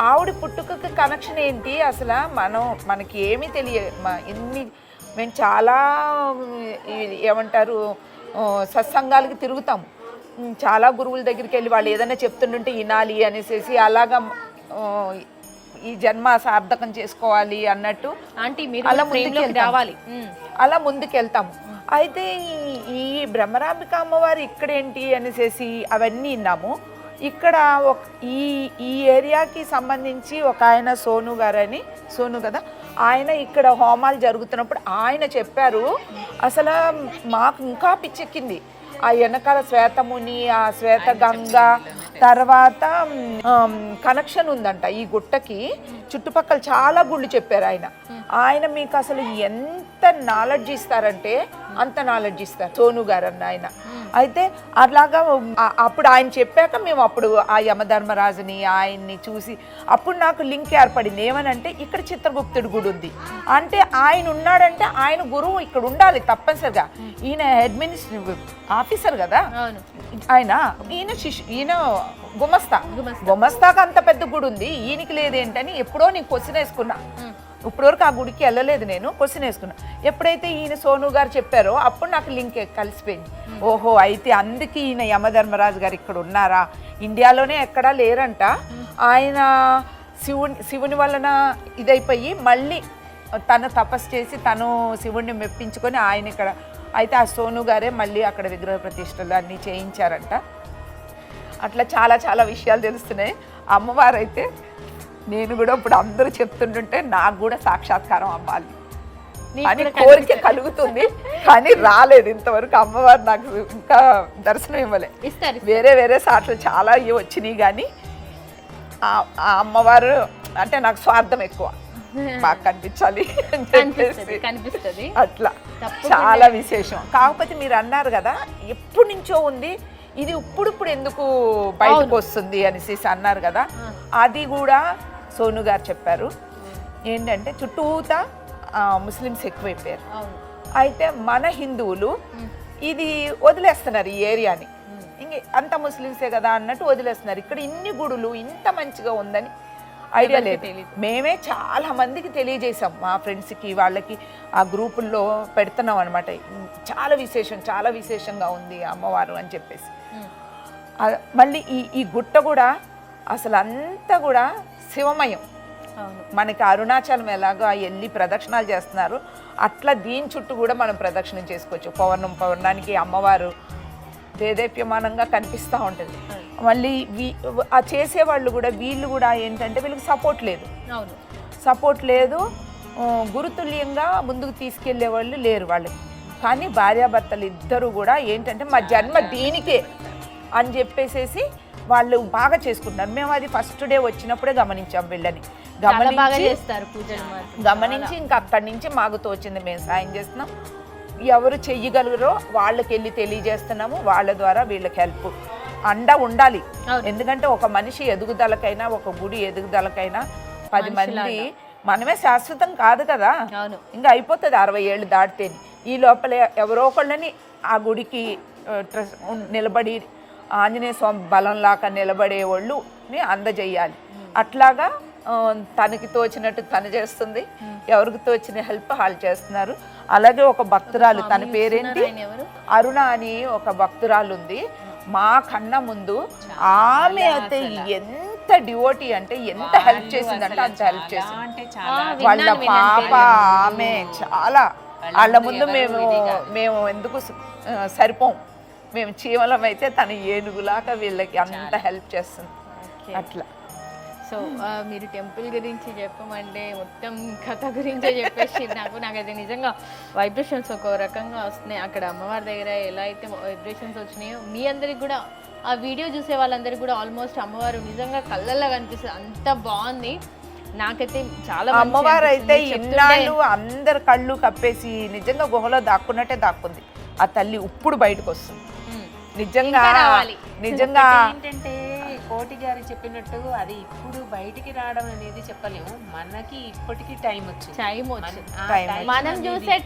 ఆవిడ పుట్టుకకి కనెక్షన్ ఏంటి అసలు మనకి ఏమీ మేము చాలా ఏమంటారు సత్సంగాలకి తిరుగుతాము. చాలా గురువుల దగ్గరికి వెళ్ళి వాళ్ళు ఏదైనా చెప్తుంటే వినాలి అనేసి అలాగా ఈ జన్మ సార్థకం చేసుకోవాలి అన్నట్టు అలా ముందుకెళ్తాము. అయితే ఈ భ్రమరాంబిక అమ్మవారు ఇక్కడేంటి అనేసి అవన్నీ విన్నాము. ఇక్కడ ఈ ఏరియాకి సంబంధించి ఒక ఆయన సోను కదా, ఆయన ఇక్కడ హోమాలు జరుగుతున్నప్పుడు ఆయన చెప్పారు. అసలు మాకు ఇంకా పిచ్చెక్కింది. ఆ వెనకాల శ్వేతముని, ఆ శ్వేత గంగ, తర్వాత కనెక్షన్ ఉందంట ఈ గుట్టకి. చుట్టుపక్కల చాలా గుళ్ళు చెప్పారు ఆయన మీకు అసలు ఎంత నాలెడ్జ్ ఇస్తారంటే అంత నాలెడ్జ్ ఇస్తారు. సోను గారు అన్న ఆయన అయితే అలాగా అప్పుడు ఆయన చెప్పాక మేము అప్పుడు ఆ యమధర్మరాజుని ఆయన్ని చూసి అప్పుడు నాకు లింక్ ఏర్పడింది. ఏమనంటే ఇక్కడ చిత్రగుప్తుడి గుడి ఉంది అంటే ఆయన ఉన్నాడంటే ఆయన గురువు ఇక్కడ ఉండాలి తప్పనిసరిగా. ఈయన అడ్మినిస్ట్రేటివ్ ఆఫీసర్ కదా ఆయన, ఈయన గుమస్తాకు అంత పెద్ద గుడి ఉంది, ఈయనకి లేదేంటని ఎప్పుడో నేను క్వశ్చన్ వేసుకున్నా. ఇప్పటివరకు ఆ గుడికి వెళ్ళలేదు, నేను క్వశ్చన్ వేసుకున్నా. ఎప్పుడైతే ఈయన సోను గారు చెప్పారో అప్పుడు నాకు లింక్ కలిసిపోయింది. ఓహో, అయితే అందుకే ఈయన యమధర్మరాజు గారు ఇక్కడ ఉన్నారా, ఇండియాలోనే ఎక్కడా లేరంట. ఆయన శివుని వలన ఇదైపోయి మళ్ళీ తను తపస్సు చేసి తను శివుణ్ణి మెప్పించుకొని ఆయన ఇక్కడ, అయితే ఆ సోను గారే మళ్ళీ అక్కడ విగ్రహ ప్రతిష్టలు అన్నీ చేయించారంట. అట్లా చాలా చాలా విషయాలు తెలుస్తున్నాయి. అమ్మవారు అయితే నేను కూడా ఇప్పుడు అందరూ చెప్తుంటుంటే నాకు కూడా సాక్షాత్కారం అవ్వాలి అని కోరిక కలుగుతుంది, కానీ రాలేదు ఇంతవరకు. అమ్మవారు నాకు ఇంకా దర్శనం ఇవ్వలే. వేరే వేరే సాట్లు చాలా వచ్చినాయి, కానీ ఆ అమ్మవారు అంటే నాకు స్వార్థం ఎక్కువ, బాగా కనిపించాలి కనిపిస్తుంది అట్లా చాలా విశేషం. కాకపోతే మీరు అన్నారు కదా ఎప్పటి నుంచో ఉంది ఇది, ఇప్పుడు ఎందుకు బయటకు వస్తుంది అనేసి అన్నారు కదా, అది కూడా సోను గారు చెప్పారు. ఏంటంటే చుట్టూతా ముస్లిమ్స్ ఎక్కువైపోయారు. అయితే మన హిందువులు ఇది వదిలేస్తున్నారు, ఈ ఏరియాని ఇంక అంత ముస్లిమ్సే కదా అన్నట్టు వదిలేస్తున్నారు. ఇక్కడ ఇన్ని గుడులు ఇంత మంచిగా ఉందని ఐడియా లేదు. మేమే చాలా మందికి తెలియజేసాం, మా ఫ్రెండ్స్కి వాళ్ళకి ఆ గ్రూపుల్లో పెడుతున్నాం అనమాట. చాలా విశేషంగా ఉంది అమ్మవారు అని చెప్పేసి. మళ్ళీ ఈ గుట్ట కూడా అసలు అంతా కూడా శివమయం. మనకి అరుణాచలం ఎలాగో వెళ్ళి ప్రదక్షిణాలు చేస్తున్నారు, అట్లా దీని చుట్టూ కూడా మనం ప్రదక్షిణం చేసుకోవచ్చు. పౌర్ణానికి అమ్మవారు దేదీప్యమానంగా కనిపిస్తూ ఉంటుంది. మళ్ళీ ఆ చేసేవాళ్ళు కూడా వీళ్ళు కూడా ఏంటంటే వీళ్ళకి సపోర్ట్ లేదు, గురుతుల్యంగా ముందుకు తీసుకెళ్లే వాళ్ళు లేరు వాళ్ళకి. కానీ భార్యాభర్తలు ఇద్దరు కూడా ఏంటంటే మా జన్మ దీనికే అని చెప్పేసేసి వాళ్ళు బాగా చేసుకుంటున్నారు. మేము అది ఫస్ట్ డే వచ్చినప్పుడే గమనించాం వీళ్ళని, గమనించి ఇంకా అక్కడి నుంచి మాకు తోచింది మేము సాయం చేస్తున్నాం. ఎవరు చెయ్యగలరో వాళ్ళకి వెళ్ళి తెలియజేస్తున్నాము, వాళ్ళ ద్వారా వీళ్ళకి హెల్ప్ అండ ఉండాలి. ఎందుకంటే ఒక మనిషి ఎదుగుదలకైనా ఒక గుడి ఎదుగుదలకైనా 10 మంది మనమే శాశ్వతం కాదు కదా, ఇంకా అయిపోతుంది 60 ఏళ్ళు దాటితే. ఈ లోపల ఎవరో ఒకళ్ళని ఆ గుడికి నిలబడి ఆంజనేయ స్వామి బలంలాగా నిలబడే వాళ్ళుని అందజేయాలి. అట్లాగా తనకి తోచినట్టు తను చేస్తుంది, ఎవరికి తోచిన హెల్ప్ వాళ్ళు చేస్తున్నారు. అలాగే ఒక భక్తురాలు, తన పేరేంటి అరుణ అని ఒక భక్తురాలు ఉంది మా కన్నా ముందు. ఆమె అయితే ఎంత డివోటీ అంటే ఎంత హెల్ప్ చేసిందంటే అంత హెల్ప్ చేసింది. వాళ్ళ పాప ఆమె చాలా, వాళ్ళ ముందు మేము ఎందుకు సరిపోం, మేము చీమలం అయితే తన ఏనుగులాగా వీళ్ళకి అంత హెల్ప్ చేస్తుంది అట్లా. సో మీరు టెంపుల్ గురించి చెప్పమంటే మొత్తం కథ గురించే చెప్పేసి నాకైతే నిజంగా వైబ్రేషన్స్ ఒక రకంగా వస్తున్నాయి. అక్కడ అమ్మవారి దగ్గర ఎలా అయితే వైబ్రేషన్స్ వచ్చినాయో మీ అందరికి కూడా ఆ వీడియో చూసే వాళ్ళందరికీ కూడా ఆల్మోస్ట్ అమ్మవారు నిజంగా కళ్ళల్లో కనిపిస్తుంది, అంత బాగుంది. నాకైతే చాలా అమ్మవారు అయితే ఇన్నాళ్ళు అందరు కళ్ళు కప్పేసి నిజంగా గుహలో దాక్కున్నట్టే దాక్కుంది. ఆ తల్లి ఇప్పుడు బయటకు వస్తుంది నిజంగా. ఏంటంటే కోటి గారు చెప్పినట్టు అది ఇప్పుడు బయటికి రావడం అనేది చెప్పలేము, మనకి ఇప్పటికి టైం వచ్చింది, మనం చూసే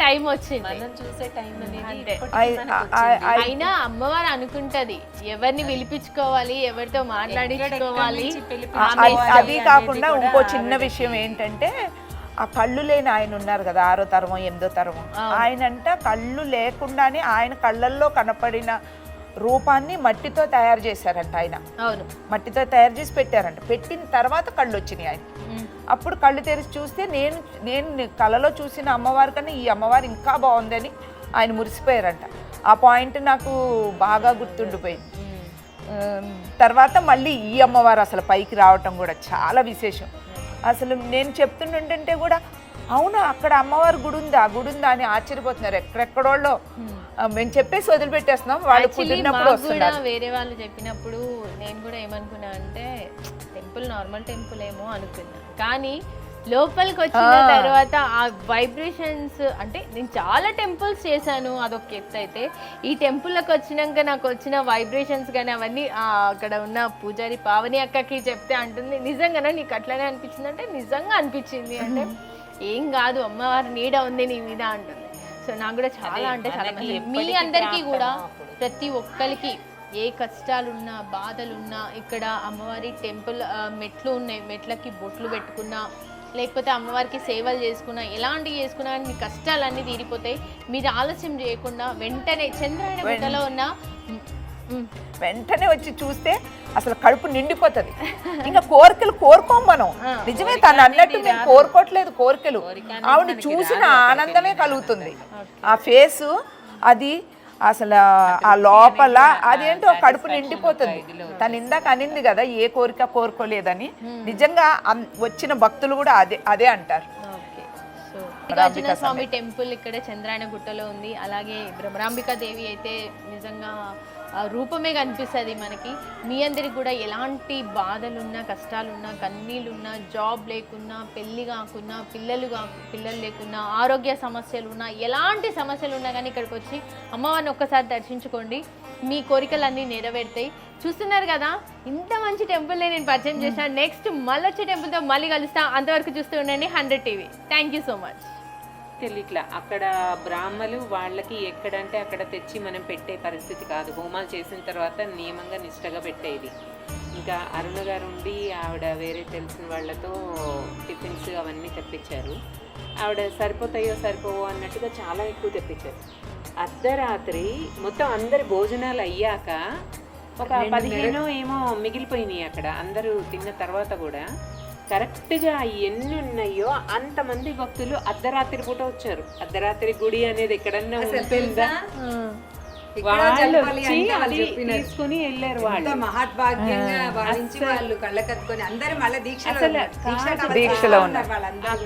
టైం అనేది. అయినా అమ్మవారు అనుకుంటది ఎవరిని పిలిపించుకోవాలి, ఎవరితో మాట్లాడించుకోవాలి. అది కాకుండా ఇంకో చిన్న విషయం ఏంటంటే ఆ కళ్ళు లేని ఆయన ఉన్నారు కదా, 6వ తరమో 8వ తరమో, ఆయనంట కళ్ళు లేకుండానే ఆయన కళ్ళల్లో కనపడిన రూపాన్ని మట్టితో తయారు చేశారంట. ఆయన మట్టితో తయారు చేసి పెట్టారంట. పెట్టిన తర్వాత కళ్ళు వచ్చినాయి ఆయన. అప్పుడు కళ్ళు తెరిచి చూస్తే నేను కళలో చూసిన అమ్మవారి కన్నా ఈ అమ్మవారు ఇంకా బాగుందని ఆయన మురిసిపోయారంట. ఆ పాయింట్ నాకు బాగా గుర్తుండిపోయింది. తర్వాత మళ్ళీ ఈ అమ్మవారు అసలు పైకి రావటం కూడా చాలా విశేషం. అసలు నేను చెప్తుంటుంటే కూడా అవునా అక్కడ అమ్మవారి గుడి ఉందా అని ఆశ్చర్యపోతున్నారు. ఎక్కడెక్కడోళ్ళో మేము చెప్పేసి వదిలిపెట్టేస్తున్నాం, వాళ్ళు కుదిరినప్పుడు వస్తున్నారు. వేరే వాళ్ళు చెప్పినప్పుడు నేను కూడా ఏమనుకున్నా అంటే టెంపుల్ నార్మల్ టెంపుల్ ఏమో అనుకున్నా, కానీ లోపలికి వచ్చిన తర్వాత ఆ వైబ్రేషన్స్ అంటే నేను చాలా టెంపుల్స్ చేశాను, అదొక ఎత్తు అయితే ఈ టెంపుల్లోకి వచ్చినాక నాకు వచ్చిన వైబ్రేషన్స్ కానీ అవన్నీ అక్కడ ఉన్న పూజారి పావని అక్కకి చెప్తే అంటుంది, నిజంగానే నీకు అట్లనే అనిపించింది అంటే నిజంగా అనిపించింది అంటే ఏం కాదు అమ్మవారి నీడ ఉంది నీ మీద అంటుంది. సో నాకు కూడా చాలా అంటే చాలా మంది మీ అందరికీ కూడా ప్రతి ఒక్కరికి ఏ కష్టాలున్నా బాధలున్నా ఇక్కడ అమ్మవారి టెంపుల్ మెట్లు ఉన్నాయి, మెట్లకి బొట్లు పెట్టుకున్నా లేకపోతే అమ్మవారికి సేవలు చేసుకున్నా ఎలాంటివి చేసుకున్నా మీ కష్టాలన్నీ తీరిపోతాయి. మీరు ఆలస్యం చేయకుండా వెంటనే చంద్రాయణ గుట్టలో ఉన్న వెంటనే వచ్చి చూస్తే అసలు కడుపు నిండిపోతుంది. ఇంకా కోరికలు కోరుకోం మనం, నిజమే తను అన్నట్టు మేము కోరుకోవట్లేదు కోరికలు, ఆవిడ చూసిన ఆనందమే కలుగుతుంది. ఆ ఫేసు అది అసలు ఆ లోపల అదేంటో కడుపు నిండిపోతుంది. తను ఇందాక అనింది కదా ఏ కోరిక కోరుకోలేదని, నిజంగా వచ్చిన భక్తులు కూడా అదే అంటారు. మల్లికార్జున స్వామి టెంపుల్ ఇక్కడ చంద్రాయణ గుట్టలో ఉంది. అలాగే భ్రమరాంబికా దేవి అయితే నిజంగా రూపమే కనిపిస్తుంది మనకి. మీ అందరికి కూడా ఎలాంటి బాధలున్నా కష్టాలున్నా కన్నీళ్ళున్నా జాబ్ లేకున్నా పెళ్ళి కాకున్నా పిల్లలు లేకున్నా ఆరోగ్య సమస్యలు ఉన్నా ఎలాంటి సమస్యలు ఉన్నా కానీ ఇక్కడికి వచ్చి అమ్మవారిని ఒక్కసారి దర్శించుకోండి, మీ కోరికలన్నీ నెరవేరుతాయి. చూస్తున్నారు కదా ఇంత మంచి టెంపుల్ని నేను పరిచయం చేశాను. నెక్స్ట్ మళ్ళీ వచ్చే టెంపుల్తో మళ్ళీ కలుస్తా. అంతవరకు చూస్తూ ఉండండి 100 TV. Thank you so much. ఇట్లా అక్కడ బ్రాహ్మలు వాళ్ళకి ఎక్కడంటే అక్కడ తెచ్చి మనం పెట్టే పరిస్థితి కాదు. హోమాలు చేసిన తర్వాత నియమంగా నిష్టగా పెట్టేది. ఇంకా అరుణ గారు ఉండి ఆవిడ వేరే తెలిసిన వాళ్ళతో టిఫిన్స్ అవన్నీ తెప్పించారు. ఆవిడ సరిపోతాయో సరిపోవో అన్నట్టుగా చాలా ఎక్కువ తెప్పించారు. అర్ధరాత్రి మొత్తం అందరి భోజనాలు అయ్యాక ఒక 15 ఏమో మిగిలిపోయినాయి అక్కడ. అందరూ తిన్న తర్వాత కూడా కరెక్ట్గా ఎన్ని ఉన్నాయో అంతమంది భక్తులు అర్ధరాత్రి పూట వచ్చారు. అర్ధరాత్రి గుడి అనేది ఎక్కడన్నా ఉంటుందా? వాళ్ళు వచ్చి అది తీసుకుని వెళ్ళారు. వాళ్ళు మహాత్భాగ్యంగా భావించి వాళ్ళు కళ్ళకత్తుకొని అందరూ మళ్ళీ దీక్షలో ఉన్నారు.